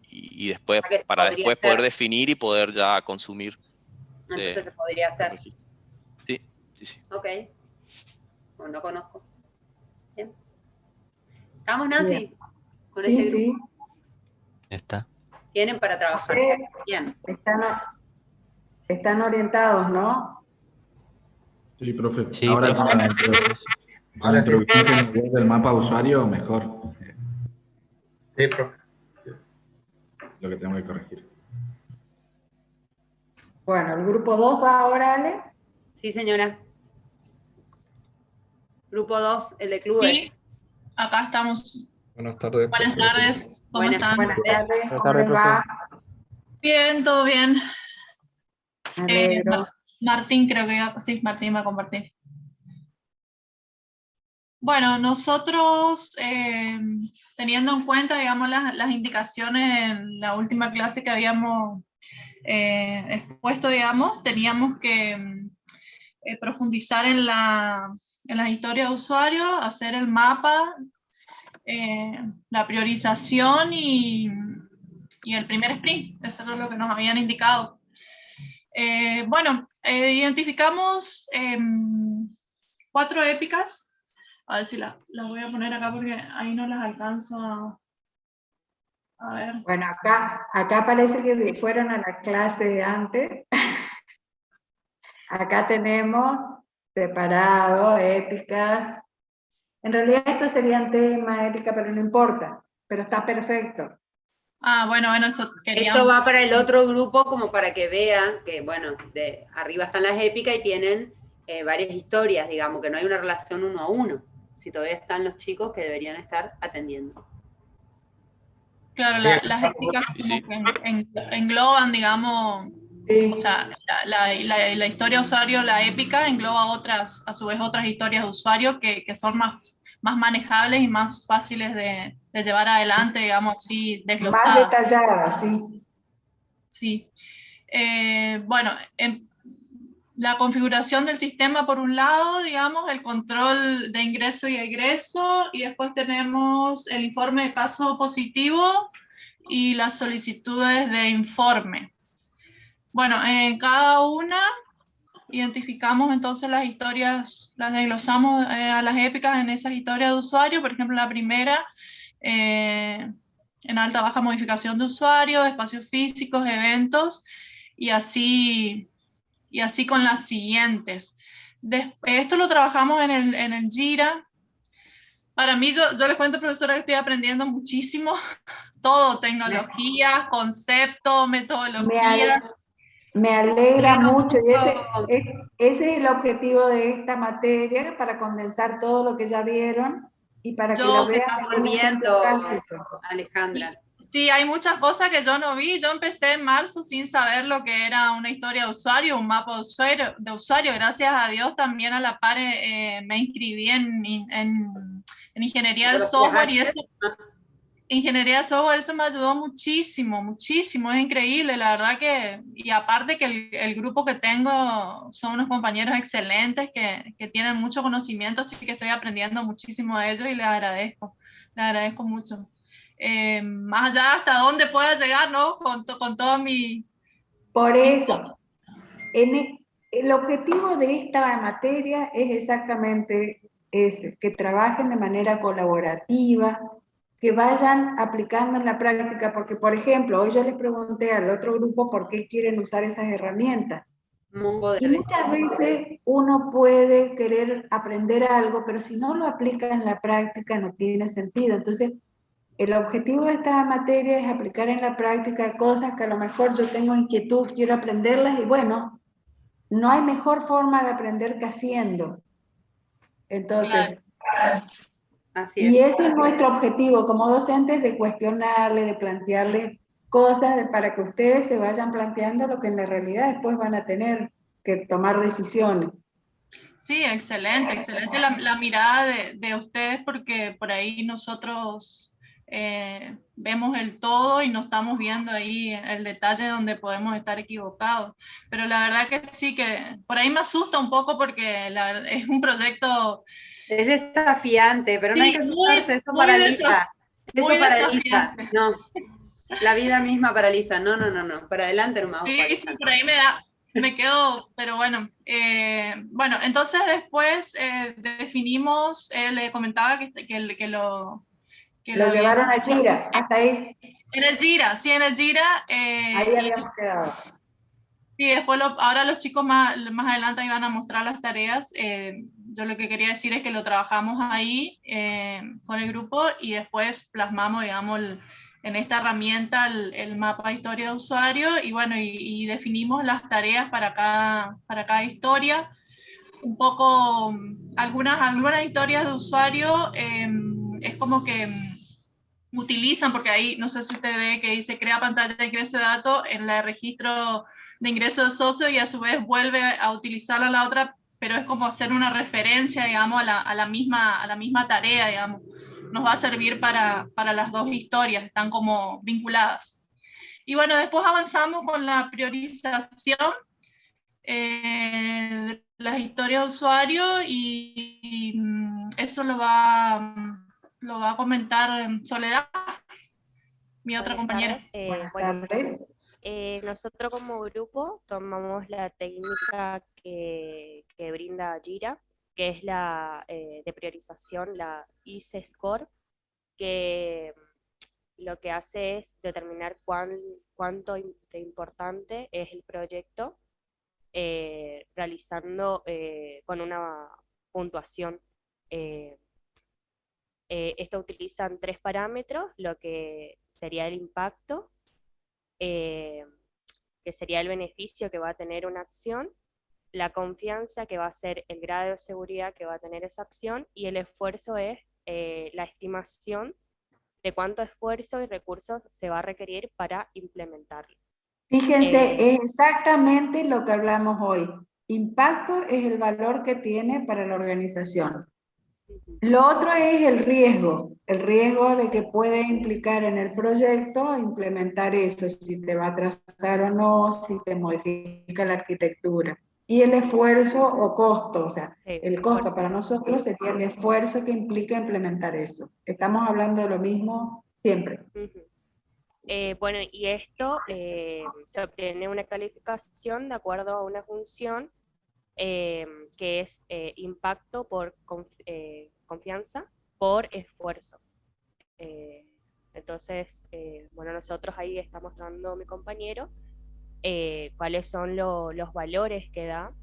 después, O sea que se para podría después poder hacer. definir y poder ya consumir Entonces de, se podría del hacer. registro. Sí, sí, sí. Ok. Bueno, no conozco. Bien. ¿Estamos, Bien. Nancy? Con Sí, este grupo. sí. Está. Tienen para trabajar. Ustedes Bien. están orientados, ¿no? Sí, profe. Sí, Ahora profe. con la Ahora sí, introducción que nos dio del mapa de usuario, mejor sí, profe. lo que tengo que corregir. Bueno, el grupo 2 va ahora, Ale. Sí, señora. Grupo 2, el de clubes. Sí, acá estamos. Buenas tardes, Buenas profe. tardes, ¿cómo Buenas están? Buenas tardes, Buenas ¿cómo tardes, les va? Bien, todo bien. Me alegro. Martín creo que sí, Martín va a compartir. Bueno, nosotros, teniendo en cuenta, digamos, las indicaciones en la última clase que habíamos expuesto, digamos, teníamos que profundizar en las historias de usuario, hacer el mapa, la priorización y el primer sprint. Eso es lo que nos habían indicado. Bueno, identificamos 4 épicas. A ver si las voy a poner acá porque ahí no las alcanzo a ver. Bueno, acá parece que fueron a la clase de antes. Acá tenemos separado, épicas. En realidad estos serían temas, épica, pero no importa. Pero está perfecto. Ah, bueno, eso queríamos. Esto va para el otro grupo como para que vean que, bueno, de arriba están las épicas y tienen varias historias, digamos, que no hay una relación 1 a 1. Si todavía están los chicos que deberían estar atendiendo. Claro, Sí, las épicas Sí, como que engloban, digamos, Sí. o sea, la historia de usuario, la épica, engloba otras, a su vez otras historias de usuario que son más manejables y más fáciles de llevar adelante, digamos así, Más desglosadas. detalladas, sí. Sí. Bueno, la configuración del sistema por un lado, digamos, el control de ingreso y egreso, y después tenemos el informe de caso positivo y las solicitudes de informe. Bueno, en cada una identificamos entonces las historias, las desglosamos a las épicas en esas historias de usuario. Por ejemplo, la primera, en alta baja modificación de usuario, espacios físicos, eventos, y así con las siguientes. Esto lo trabajamos en el Jira. Para mí, yo les cuento, profesora, que estoy aprendiendo muchísimo. Todo, tecnología, concepto, metodología. Me alegra mucho y ese es el objetivo de esta materia, para condensar todo lo que ya vieron y para que lo Me vean estás en un ejemplo volviendo, práctico. Alejandra. Sí, hay muchas cosas que yo no vi. Yo empecé en marzo sin saber lo que era una historia de usuario, un mapa de usuario. Gracias a Dios también a la par me inscribí en ingeniería del software y eso. Ingeniería de software, eso me ayudó muchísimo, muchísimo, es increíble, la verdad que, y aparte que el grupo que tengo son unos compañeros excelentes que tienen mucho conocimiento, así que estoy aprendiendo muchísimo de ellos y les agradezco mucho. Más allá hasta dónde pueda llegar, ¿no? Con todo mi... Por eso, el objetivo de esta materia es exactamente ese, que trabajen de manera colaborativa, que vayan aplicando en la práctica, porque por ejemplo, hoy yo les pregunté al otro grupo por qué quieren usar esas herramientas. Y muchas veces uno puede querer aprender algo, pero si no lo aplica en la práctica no tiene sentido. Entonces, el objetivo de esta materia es aplicar en la práctica cosas que a lo mejor yo tengo inquietud, quiero aprenderlas y bueno, no hay mejor forma de aprender que haciendo. Entonces, Así y es. ese es nuestro objetivo como docentes, de cuestionarle, de plantearle cosas para que ustedes se vayan planteando lo que en la realidad después van a tener que tomar decisiones. Sí, excelente, excelente la mirada de ustedes, porque por ahí nosotros vemos el todo y no estamos viendo ahí el detalle donde podemos estar equivocados. Pero la verdad que sí, que por ahí me asusta un poco porque es un proyecto... Es desafiante, pero no hay que asustarse, eso muy paraliza. Eso muy paraliza. desafiante. No, la vida misma paraliza. No, no, no, no. Para adelante nomás. Sí, sí, por ahí me quedo, pero bueno. Bueno, entonces después definimos, le comentaba que lo llevaron a habíamos... Gira, hasta ahí. En el Gira, sí, en el Gira. Ahí habíamos quedado. Y después, ahora los chicos más adelante iban a mostrar las tareas. Yo lo que quería decir es que lo trabajamos ahí con el grupo y después plasmamos, digamos, en esta herramienta el mapa de historia de usuario y bueno, y definimos las tareas para cada historia. Un poco, algunas historias de usuario es como que utilizan, porque ahí no sé si usted ve que dice crea pantalla de ingreso de datos en la de registro de ingreso de socio y a su vez vuelve a utilizarla la otra, pero es como hacer una referencia, digamos, a la misma tarea, digamos. Nos va a servir para las dos historias, están como vinculadas. Y bueno, después avanzamos con la priorización de las historias de usuario y eso lo va a comentar Soledad, mi otra compañera. Buenas tardes. Nosotros como grupo tomamos la técnica que brinda Gira, que es la de priorización, la ICE Score, que lo que hace es determinar cuánto de importante es el proyecto, realizando con una puntuación. Esto utilizan 3 parámetros, lo que sería el impacto, que sería el beneficio que va a tener una acción, la confianza, que va a ser el grado de seguridad que va a tener esa acción, y el esfuerzo es la estimación de cuánto esfuerzo y recursos se va a requerir para implementarlo. Fíjense, es exactamente lo que hablamos hoy. Impacto es el valor que tiene para la organización. Lo otro es el riesgo de que puede implicar en el proyecto implementar eso, si te va a atrasar o no, si te modifica la arquitectura. Y el esfuerzo o costo, o sea, Sí, el costo para nosotros sería el esfuerzo que implica implementar eso. Estamos hablando de lo mismo siempre. Bueno, y esto se obtiene una calificación de acuerdo a una función que es impacto por confianza por esfuerzo. Entonces, bueno, nosotros ahí está mostrando mi compañero cuáles son los valores que da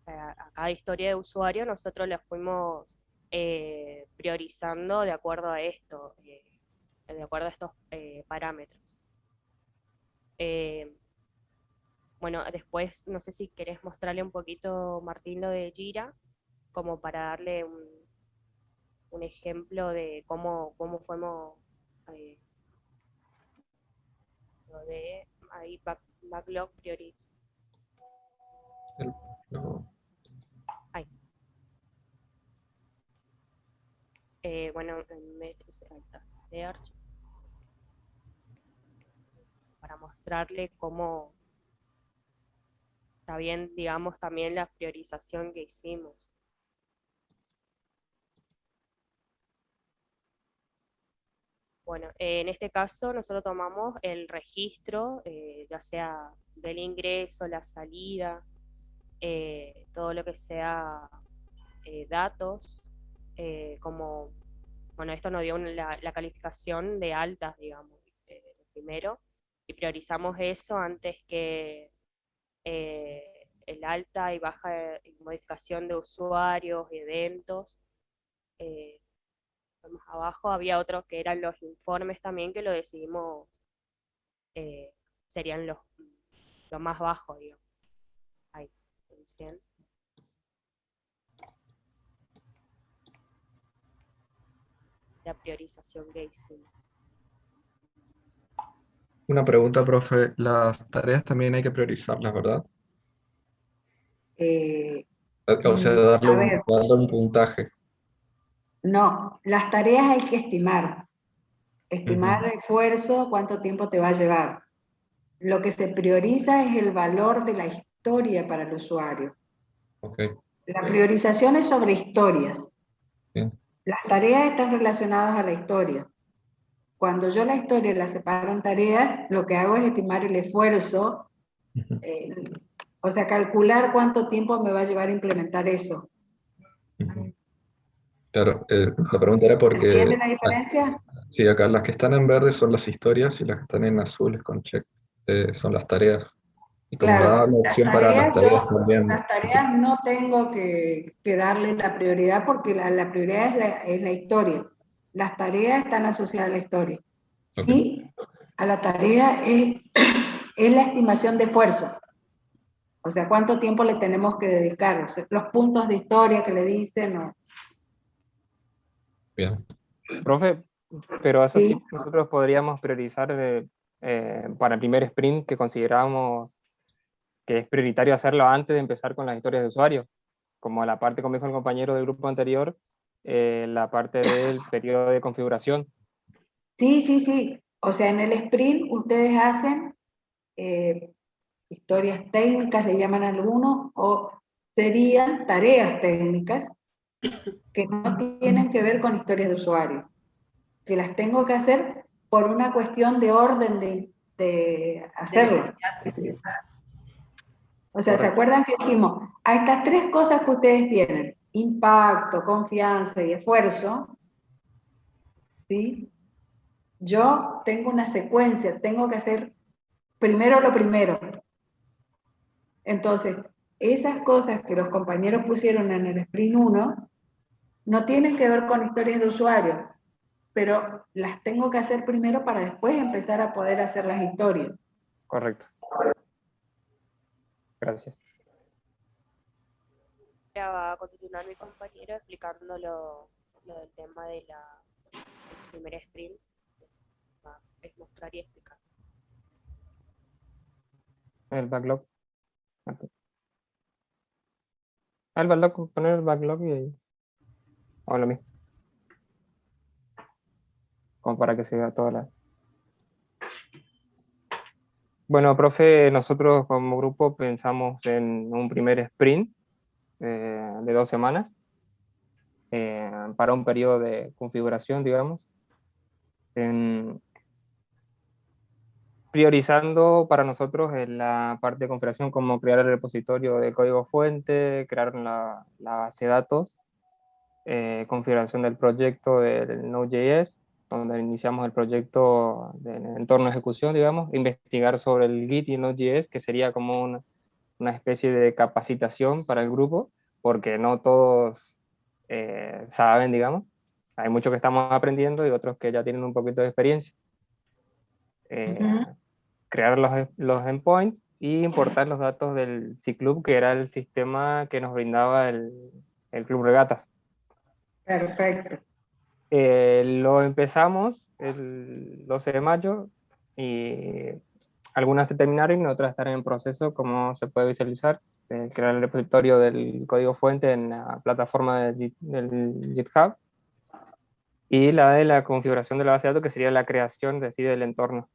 a cada historia de usuario. Nosotros la fuimos priorizando de acuerdo a esto, de acuerdo a estos parámetros. Bueno, después no sé si querés mostrarle un poquito, Martín, lo de Gira, como para darle un ejemplo de cómo fuimos lo de ahí backlog priority. Ahí. Bueno, en search, para mostrarle cómo está bien, digamos, también la priorización que hicimos. Bueno, en este caso nosotros tomamos el registro, ya sea del ingreso, la salida, todo lo que sea datos, como, bueno, esto nos dio la calificación de altas, digamos, primero, y priorizamos eso antes que el alta y baja y modificación de usuarios, eventos. Más abajo había otros que eran los informes también, que lo decidimos, serían los más bajos, digamos. Ahí, en 100. La priorización que hicimos. Una pregunta, profe. Las tareas también hay que priorizarlas, ¿verdad? O sea, A ver, darle un puntaje. no, las tareas hay que estimar esfuerzo, cuánto tiempo te va a llevar. Lo que se prioriza es el valor de la historia para el usuario. Okay. La priorización es sobre historias. Bien. Las tareas están relacionadas a la historia. Cuando yo la historia la separo en tareas, lo que hago es estimar el esfuerzo, o sea, calcular cuánto tiempo me va a llevar a implementar eso. Claro, la pregunta era porque... ¿Entiende la diferencia? Sí, acá las que están en verde son las historias y las que están en azules con check son las tareas. Y como Claro, da la opción para las tareas también. las tareas no tengo que darle la prioridad porque la prioridad es la historia. Las tareas están asociadas a la historia. Sí, a la tarea es la estimación de esfuerzo. O sea, cuánto tiempo le tenemos que dedicar, o sea, los puntos de historia que le dicen. Bien. Profe, pero eso sí, Sí. nosotros podríamos priorizar para el primer sprint que consideramos que es prioritario hacerlo antes de empezar con las historias de usuario, como la parte, como dijo el compañero del grupo anterior, la parte del periodo de configuración. Sí, sí, sí. O sea, en el sprint ustedes hacen historias técnicas, le llaman algunos, o serían tareas técnicas que no tienen que ver con historias de usuario, que las tengo que hacer por una cuestión de orden de hacerlo. O sea, ¿se acuerdan que dijimos, a estas tres cosas que ustedes tienen, impacto, confianza y esfuerzo, ¿sí? Yo tengo una secuencia, tengo que hacer primero lo primero. Entonces, esas cosas que los compañeros pusieron en el Sprint 1 no tienen que ver con historias de usuario, pero las tengo que hacer primero para después empezar a poder hacer las historias. Correcto. Gracias. Ya va a continuar mi compañero explicando lo del tema del primer sprint. Es mostrar y explicar. El backlog. El backlog, poner el backlog y ahí. O lo mismo. Como para que se vea todas las... Bueno, profe, nosotros como grupo pensamos en un primer sprint de 2 semanas para un periodo de configuración, digamos. Priorizando para nosotros en la parte de configuración como crear el repositorio de código fuente, crear la base de datos, configuración del proyecto del Node.js, donde iniciamos el proyecto del entorno de ejecución, digamos, investigar sobre el Git y Node.js, que sería como una especie de capacitación para el grupo, porque no todos saben, digamos. Hay muchos que estamos aprendiendo y otros que ya tienen un poquito de experiencia. Crear los endpoints y importar los datos del C-Club, que era el sistema que nos brindaba el Club Regatas. Perfecto. Lo empezamos el 12 de mayo y algunas se terminaron y otras están en proceso, como se puede visualizar. Crear el repositorio del código fuente en la plataforma del GitHub y la de la configuración de la base de datos, que sería la creación de, del entorno.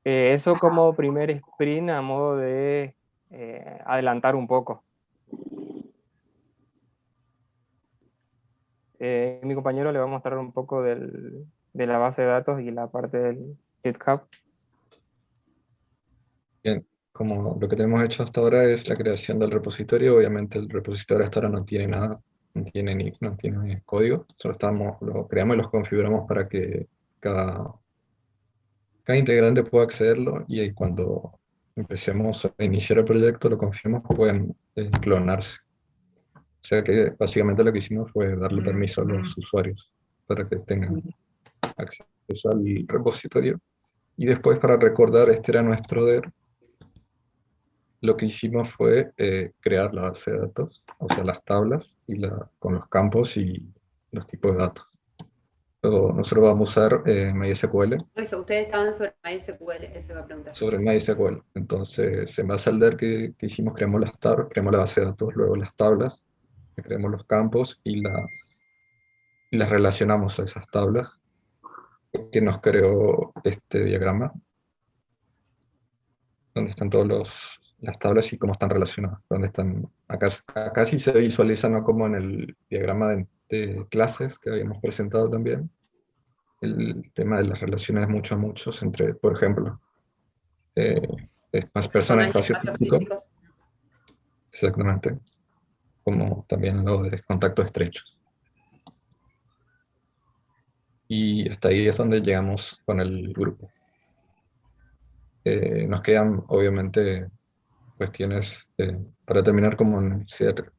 Eso como primer sprint a modo de adelantar un poco. Mi compañero le va a mostrar un poco de la base de datos y la parte del GitHub. Bien, como lo que tenemos hecho hasta ahora es la creación del repositorio. Obviamente el repositorio hasta ahora no tiene nada, no tiene código, solo lo creamos y los configuramos para que cada integrante pueda accederlo, y cuando empecemos a iniciar el proyecto, lo confiemos, pueden clonarse. O sea que básicamente lo que hicimos fue darle permiso a los usuarios para que tengan acceso al repositorio. Y después, para recordar, este era nuestro DER, lo que hicimos fue crear la base de datos, o sea, las tablas con los campos y los tipos de datos. Luego nosotros vamos a usar MySQL. Por eso, ustedes estaban sobre MySQL, eso iba a preguntar. Sobre MySQL. Entonces, en base al DER que hicimos, creamos las tablas, creamos la base de datos, luego las tablas, creamos los campos y las relacionamos a esas tablas, que nos creó este diagrama, donde están todas las tablas y cómo están relacionadas. Donde están, acá sí se visualiza, no como en el diagrama de clases que habíamos presentado también, el tema de las relaciones muchos a muchos, entre, por ejemplo, más personas, espacio físico. Exactamente. Como también lo de contactos estrechos. Y hasta ahí es donde llegamos con el grupo. Nos quedan, obviamente, cuestiones para terminar, como hacer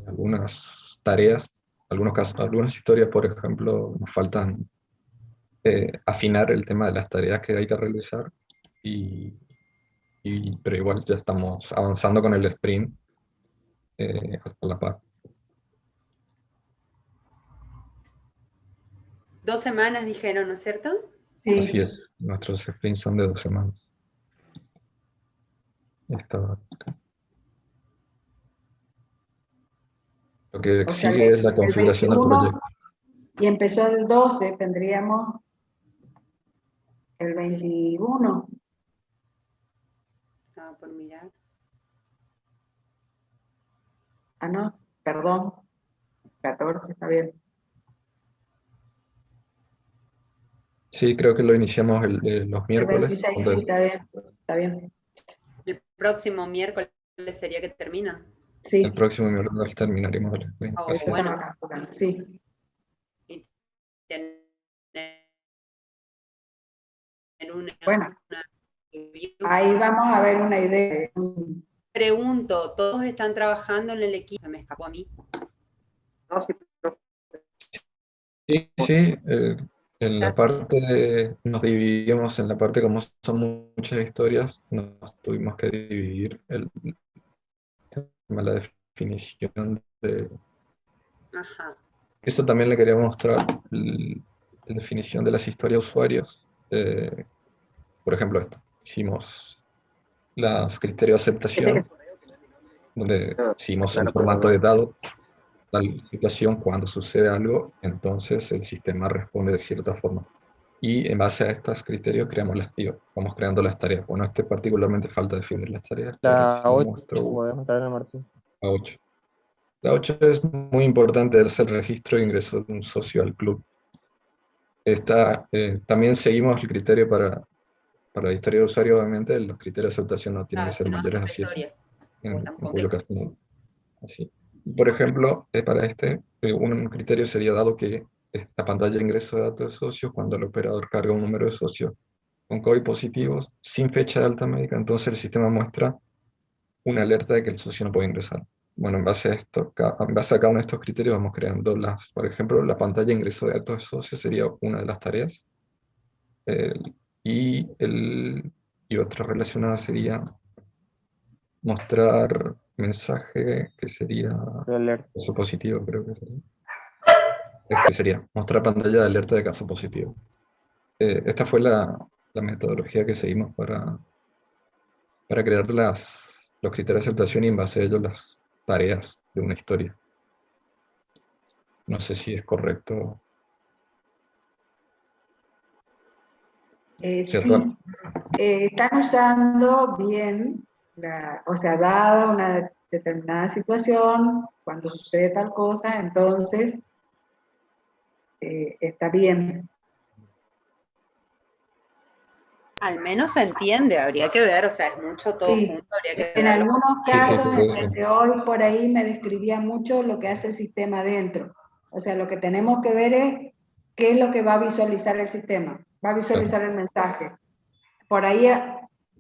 algunas tareas, algunos casos, algunas historias, por ejemplo, nos faltan afinar el tema de las tareas que hay que realizar, pero igual ya estamos avanzando con el sprint hasta la par. 2 semanas dijeron, ¿no es cierto? Sí. Así es, nuestros sprints son de 2 semanas. Estaba acá. Lo que sigue es la configuración del proyecto. Y empezó el 12, tendríamos el 21. Estaba por mirar. Ah, no, perdón. 14, está bien. Sí, creo que lo iniciamos los miércoles. El 26, sí, está bien. Está bien. El próximo miércoles sería que termina. Sí. El próximo miércoles terminaremos el sprint. Oh, bueno. Sí. Y tener Bueno, ahí vamos a ver una idea. Pregunto, ¿todos están trabajando en el equipo? Se me escapó a mí. Sí, en la parte nos dividimos en la parte, como son muchas historias, nos tuvimos que dividir la definición de... Ajá. Eso también le quería mostrar, la definición de las historias usuarios. Por ejemplo, esto. Hicimos los criterios de aceptación, donde hicimos el formato de dado, tal situación, cuando sucede algo, entonces el sistema responde de cierta forma. Y en base a estos criterios vamos creando las tareas. Bueno, particularmente falta definir las tareas. La 8, podemos traer a Martín. La 8. La 8 es muy importante, es el registro de ingreso de un socio al club. También seguimos el criterio para la historia de usuario, obviamente, los criterios de aceptación no tienen que ser mayores a 7. En publicación. Así. Por ejemplo, para un criterio sería dado que la pantalla de ingreso de datos de socios, cuando el operador carga un número de socios con código positivos, sin fecha de alta médica, entonces el sistema muestra una alerta de que el socio no puede ingresar. Bueno, en base a cada uno de estos criterios vamos creando por ejemplo, la pantalla de ingreso de datos de socios sería una de las tareas. Y otra relacionada sería mostrar mensaje, que sería caso positivo, creo que sería. Sería mostrar pantalla de alerta de caso positivo. Esta fue la metodología que seguimos para crear los criterios de aceptación y en base a ello las tareas de una historia. No sé si es correcto. Sí, están usando bien, dada una determinada situación, cuando sucede tal cosa, entonces está bien. Al menos se entiende, habría que ver, o sea, es mucho todo junto, habría que ver. En algunos casos, en el de hoy, por ahí me describía mucho lo que hace el sistema adentro. O sea, lo que tenemos que ver es qué es lo que va a visualizar el sistema. Va a visualizar el mensaje. Por ahí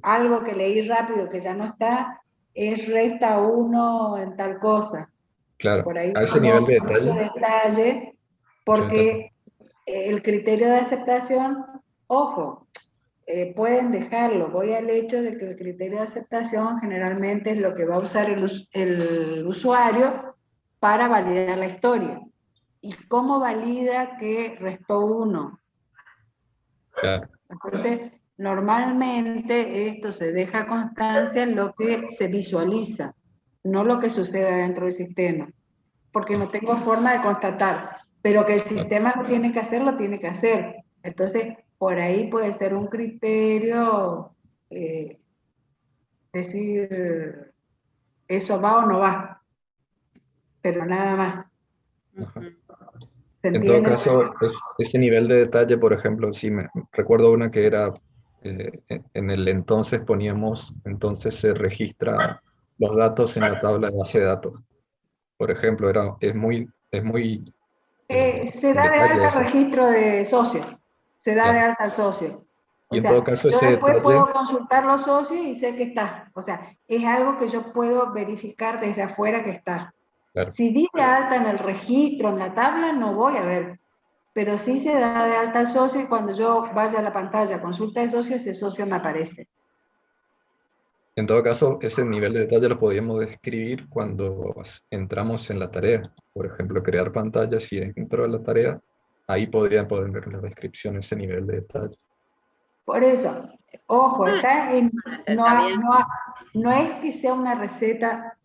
algo que leí rápido que ya no está, es resta 1 en tal cosa. Claro, Por ahí a ese como nivel de mucho detalle, detalle, porque el criterio de aceptación, ojo, pueden dejarlo. Voy al hecho de que el criterio de aceptación generalmente es lo que va a usar el usuario para validar la historia. ¿Y cómo valida que restó 1? claro, Entonces, normalmente esto se deja constancia en lo que se visualiza, no lo que sucede dentro del sistema, porque no tengo forma de constatar, pero que el sistema lo tiene que hacer, lo tiene que hacer. Entonces, por ahí puede ser un criterio, decir, eso va o no va, pero nada más. ¿Se en todo entiende? caso, ese nivel de detalle, por ejemplo, sí me recuerdo una que era, en el entonces poníamos, entonces se registra los datos en la tabla de base de datos. Por ejemplo, es muy Se en da de detalle alta el eso. registro de socio, se da de Claro. alta al socio. O Y en todo sea, caso, yo ese después detalle, puedo consultar los socios y sé que está. O sea, es algo que yo puedo verificar desde afuera que está. claro, Si di de alta en el registro, en la tabla, no voy a ver. Pero sí se da de alta al socio y cuando yo vaya a la pantalla, consulta de socio, ese socio me aparece. en todo caso, ese nivel de detalle lo podíamos describir cuando entramos en la tarea. Por ejemplo, crear pantallas y dentro de la tarea, ahí podrían poder ver la descripción, ese nivel de detalle. Por eso, ojo, no, Está bien. no es que sea una receta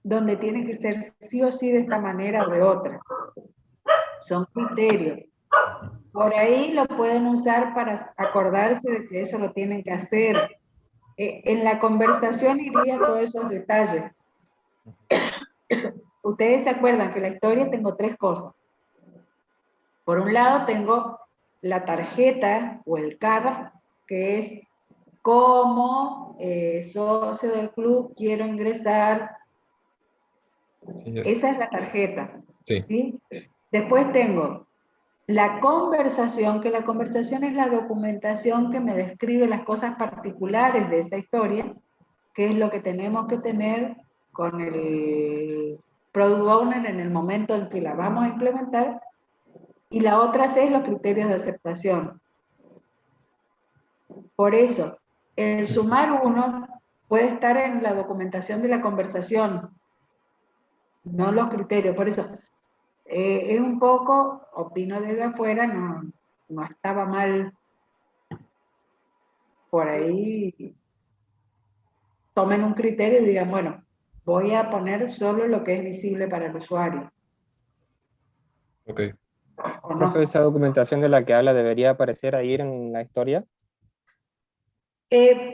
donde tiene que ser sí o sí de esta manera o de otra. Son criterios. Por ahí lo pueden usar para acordarse de que eso lo tienen que hacer. En la conversación iría todos esos detalles. Ustedes se acuerdan que en la historia tengo 3 cosas. Por un lado tengo la tarjeta o el card, que es como socio del club quiero ingresar. Esa es la tarjeta. Sí. ¿Sí? Después tengo la conversación, que la conversación es la documentación que me describe las cosas particulares de esa historia, que es lo que tenemos que tener con el Product Owner en el momento en que la vamos a implementar. Y la otra es los criterios de aceptación. Por eso, el sumar 1 puede estar en la documentación de la conversación, no los criterios. Por eso, es un poco, opino desde afuera, no estaba mal por ahí. Tomen un criterio y digan, bueno, voy a poner solo lo que es visible para el usuario. Ok. ¿O no? Profe, ¿esa documentación de la que habla debería aparecer ahí en la historia?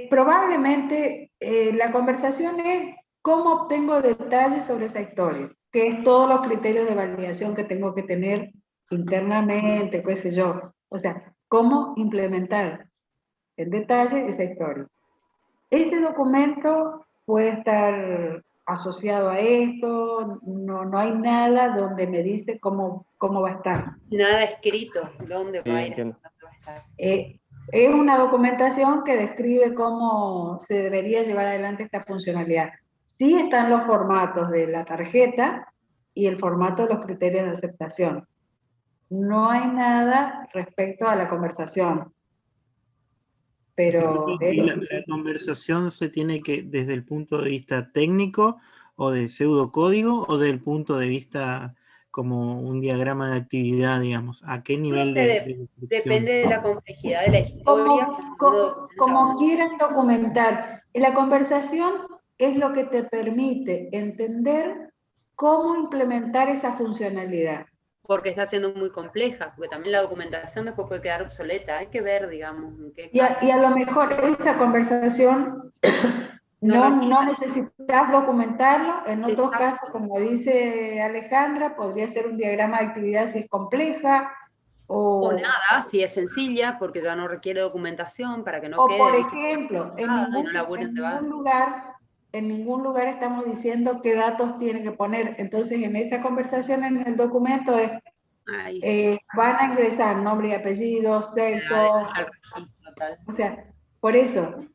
Probablemente la conversación es cómo obtengo detalles sobre esa historia, que es todos los criterios de validación que tengo que tener internamente, qué sé yo. O sea, cómo implementar en detalle esa historia. Ese documento puede estar asociado a esto, no hay nada donde me dice cómo va a estar. Nada escrito, dónde va a ir, entiendo. dónde va a estar. Es una documentación que describe cómo se debería llevar adelante esta funcionalidad. Sí están los formatos de la tarjeta y el formato de los criterios de aceptación. No hay nada respecto a la conversación. Pero ¿Y la conversación se tiene que, desde el punto de vista técnico o de pseudocódigo o desde el punto de vista como un diagrama de actividad, digamos? ¿A qué nivel de descripción? Depende de la complejidad de la historia. Como quieran documentar. La conversación es lo que te permite entender cómo implementar esa funcionalidad. Porque está siendo muy compleja, porque también la documentación después puede quedar obsoleta. Hay que ver, digamos, en qué caso. Y a lo mejor esa conversación no necesitas documentarlo. En otros casos, como dice Alejandra, podría ser un diagrama de actividad si es compleja. O nada, si es sencilla, porque ya no requiere documentación para que no o quede. por ejemplo, en ningún lugar estamos diciendo qué datos tiene que poner. Entonces, en esa conversación en el documento van a ingresar nombre y apellido, sexo. O sea, Por eso,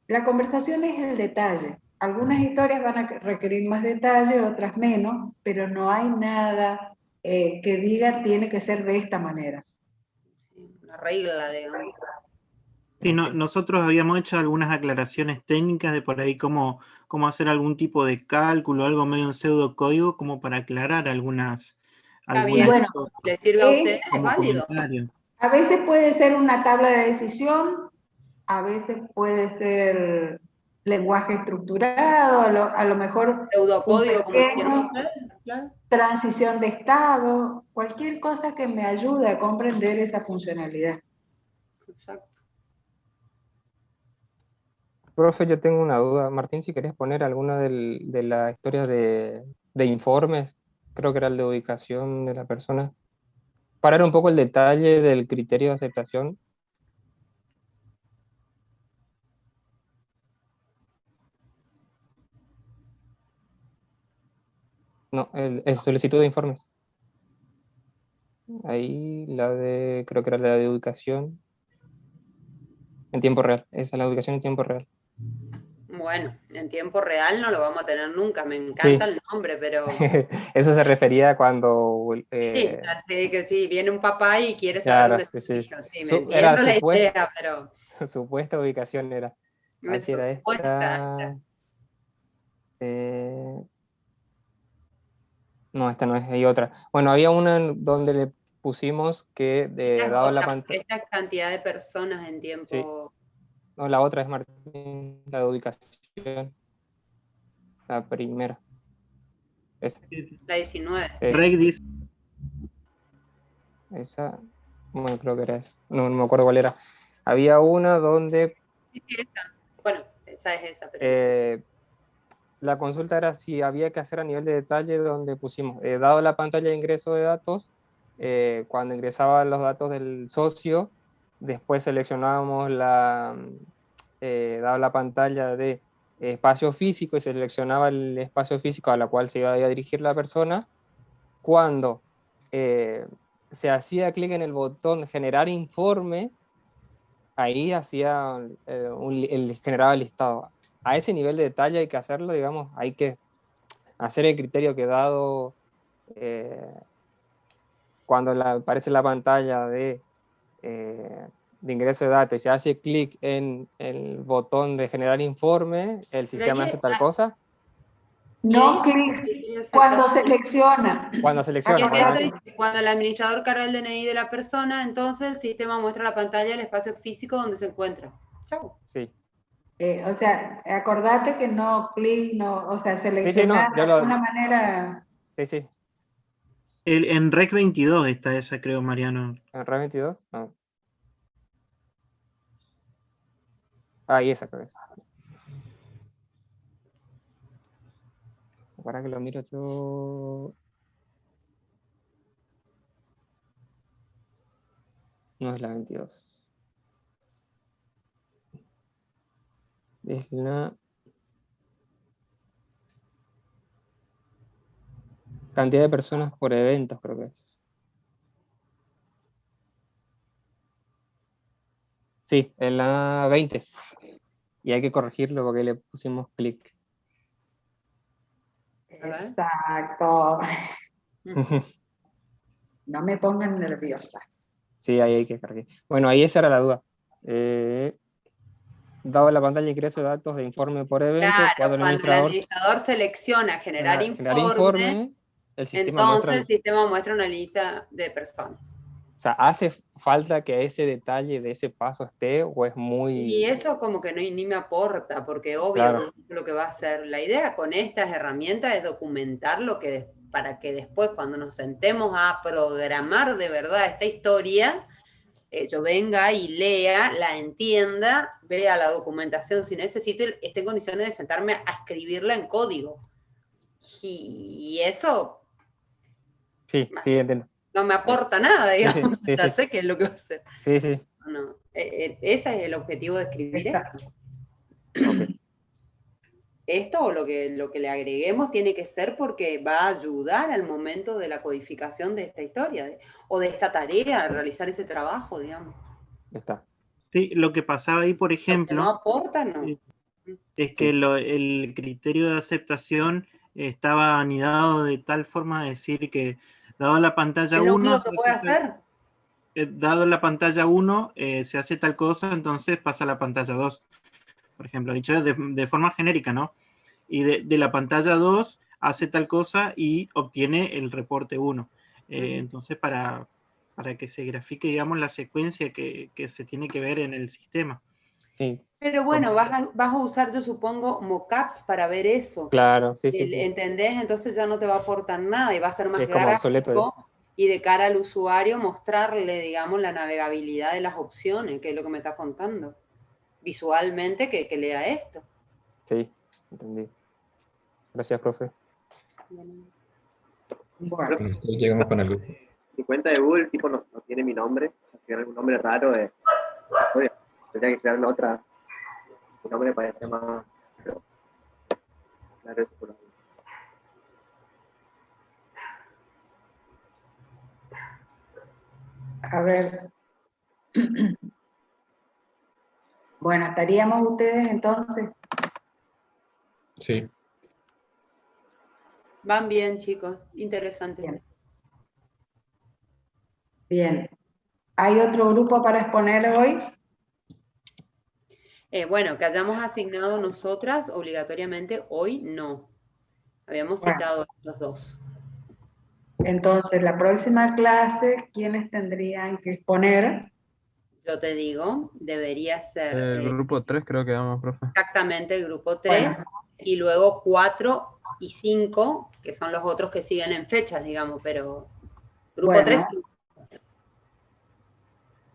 la conversación es el detalle. Algunas historias van a requerir más detalle, otras menos, pero no hay nada que diga tiene que ser de esta manera. Una regla, digamos. Sí, nosotros habíamos hecho algunas aclaraciones técnicas de por ahí cómo hacer algún tipo de cálculo, algo medio en pseudocódigo, como para aclarar algunas Está bien, bueno, ¿le sirve a usted? Es válido. A veces puede ser una tabla de decisión, a veces puede ser lenguaje estructurado, a lo mejor pseudocódigo, como pequeño, usted, claro. Transición de estado, cualquier cosa que me ayude a comprender esa funcionalidad. Exacto. Profe, yo tengo una duda. Martín, si querés poner alguna de las historias de informes, creo que era el de ubicación de la persona, para ver un poco el detalle del criterio de aceptación. No, el solicitud de informes. Ahí creo que era la de ubicación en tiempo real. Esa es la ubicación en tiempo real. Bueno, en tiempo real no lo vamos a tener nunca, me encanta el nombre, pero... Eso se refería a cuando... sí, que sí, viene un papá y quiere saber claro, dónde está sí. el hijo, sí, me Era entiendo la idea, pero... Supuesta ubicación era. Así era esta. No, esta no es, hay otra. Bueno, había una donde le pusimos que, dado la pantalla... Esta cantidad de personas en tiempo... Sí. No, la otra es Martín, la de ubicación. La primera. Esa. La 19. Esa, bueno, creo que era esa. No me acuerdo cuál era. Había una donde... Sí, esa. Bueno, esa es esa. Pero la consulta era si había que hacer a nivel de detalle, donde pusimos, dado la pantalla de ingreso de datos, cuando ingresaban los datos del socio, después seleccionábamos dado la pantalla de espacio físico y seleccionaba el espacio físico a la cual se iba a dirigir la persona. Cuando se hacía clic en el botón generar informe, ahí hacía generaba el listado. A ese nivel de detalle hay que hacerlo, digamos, hay que hacer el criterio que dado cuando aparece la pantalla de ingreso de datos y se hace clic en el botón de generar informe, el sistema hace tal cosa. No clic cuando selecciona. Cuando selecciona. Cuando el administrador carga el DNI de la persona, entonces el sistema muestra la pantalla del espacio físico donde se encuentra. Chau. Sí. O sea, acordate que no clic, no, o sea, seleccionar de una manera... Sí, sí. En Rec 22 está esa, creo, Mariano. ¿En Rec 22? No. Ahí esa creo que es. Para que lo miro yo... No es la 22. Es la... cantidad de personas por eventos, creo que es. Sí, en la 20. Y hay que corregirlo porque le pusimos clic. Exacto. No me pongan nerviosa. Sí, ahí hay que corregir. Bueno, ahí esa era la duda. Dado la pantalla de ingreso de datos de informe por evento, claro, cuando el administrador selecciona generar informe, el sistema entonces el sistema muestra una lista de personas. O sea, ¿hace falta que ese detalle de ese paso esté o es muy...? Y eso como que ni me aporta, porque obvio no es lo que va a hacer. La idea con estas herramientas es documentar para que después cuando nos sentemos a programar de verdad esta historia, yo venga y lea, la entienda, vea la documentación si necesito, esté en condiciones de sentarme a escribirla en código. Y eso... Sí, sí, entiendo. No me aporta nada, digamos. Sí, ya sé qué es lo que va a hacer. Sí, sí. No, ese es el objetivo de escribir esto. Okay. Esto o lo que le agreguemos tiene que ser porque va a ayudar al momento de la codificación de esta historia o de esta tarea, a realizar ese trabajo, digamos. Está. Sí, lo que pasaba ahí, por Lo que ejemplo, no aporta, no. es que el criterio de aceptación estaba anidado de tal forma de decir que, dado la pantalla Es lo 1, único que puede hacer. dado la pantalla 1, se hace tal cosa, entonces pasa a la pantalla 2. Por ejemplo, dicho de forma genérica, ¿no? Y de la pantalla 2 hace tal cosa y obtiene el reporte 1. Entonces, para que se grafique, digamos, la secuencia que se tiene que ver en el sistema. Sí. Pero bueno, vas a usar, yo supongo, mockups para ver eso. Claro, sí, sí, sí. ¿Entendés? Entonces ya no te va a aportar nada y va a ser más Es como obsoleto. gráfico y de cara al usuario mostrarle, digamos, la navegabilidad de las opciones, que es lo que me estás contando. Visualmente que lea esto. Sí, entendí. Gracias, profe. Bueno. Llegamos con el grupo. Mi cuenta de Google tipo no tiene mi nombre, si tiene algún nombre raro, tendría que crear una otra. Mi nombre me parece más. Pero, claro, eso por ahí. A ver. Bueno, ¿estaríamos ustedes entonces? Sí. Van bien, chicos. Interesante. Bien. ¿Hay otro grupo para exponer hoy? Bueno, que hayamos asignado nosotras obligatoriamente hoy no. Habíamos citado los dos. Entonces, la próxima clase, ¿quiénes tendrían que exponer? Yo te digo, debería ser... El grupo 3 creo que vamos, profe. Exactamente, el grupo 3. Bueno. Y luego 4 y 5, que son los otros que siguen en fechas, digamos, pero... Grupo 3...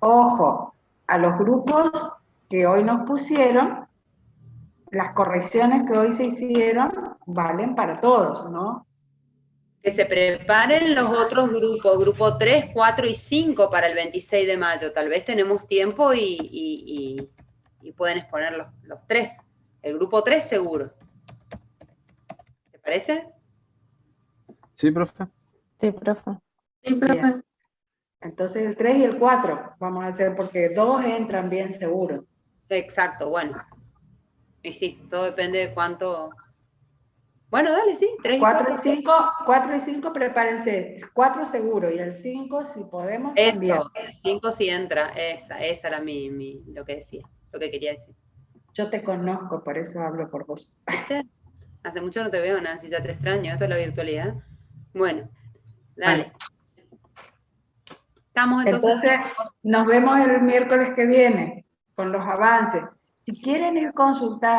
Ojo, a los grupos que hoy nos pusieron, las correcciones que hoy se hicieron valen para todos, ¿no? Que se preparen los otros grupos, grupo 3, 4 y 5 para el 26 de mayo. Tal vez tenemos tiempo y pueden exponer los 3. El grupo 3 seguro. ¿Te parece? Sí, profe. Sí, profe. Sí, profe. Bien. Entonces el 3 y el 4 vamos a hacer porque 2 entran bien seguro. Exacto, bueno. Y sí, todo depende de cuánto... Bueno, dale, sí, 3 y 4 y 5 prepárense, 4 seguro y el 5 si podemos eso, también. El 5 sí entra, esa era lo que decía, lo que quería decir. Yo te conozco, por eso hablo por vos. Hace mucho no te veo, Nancy, ya te extraño, esto es la virtualidad. Bueno, dale. Vale. Estamos entonces, nos vemos el miércoles que viene con los avances. Si quieren ir consultando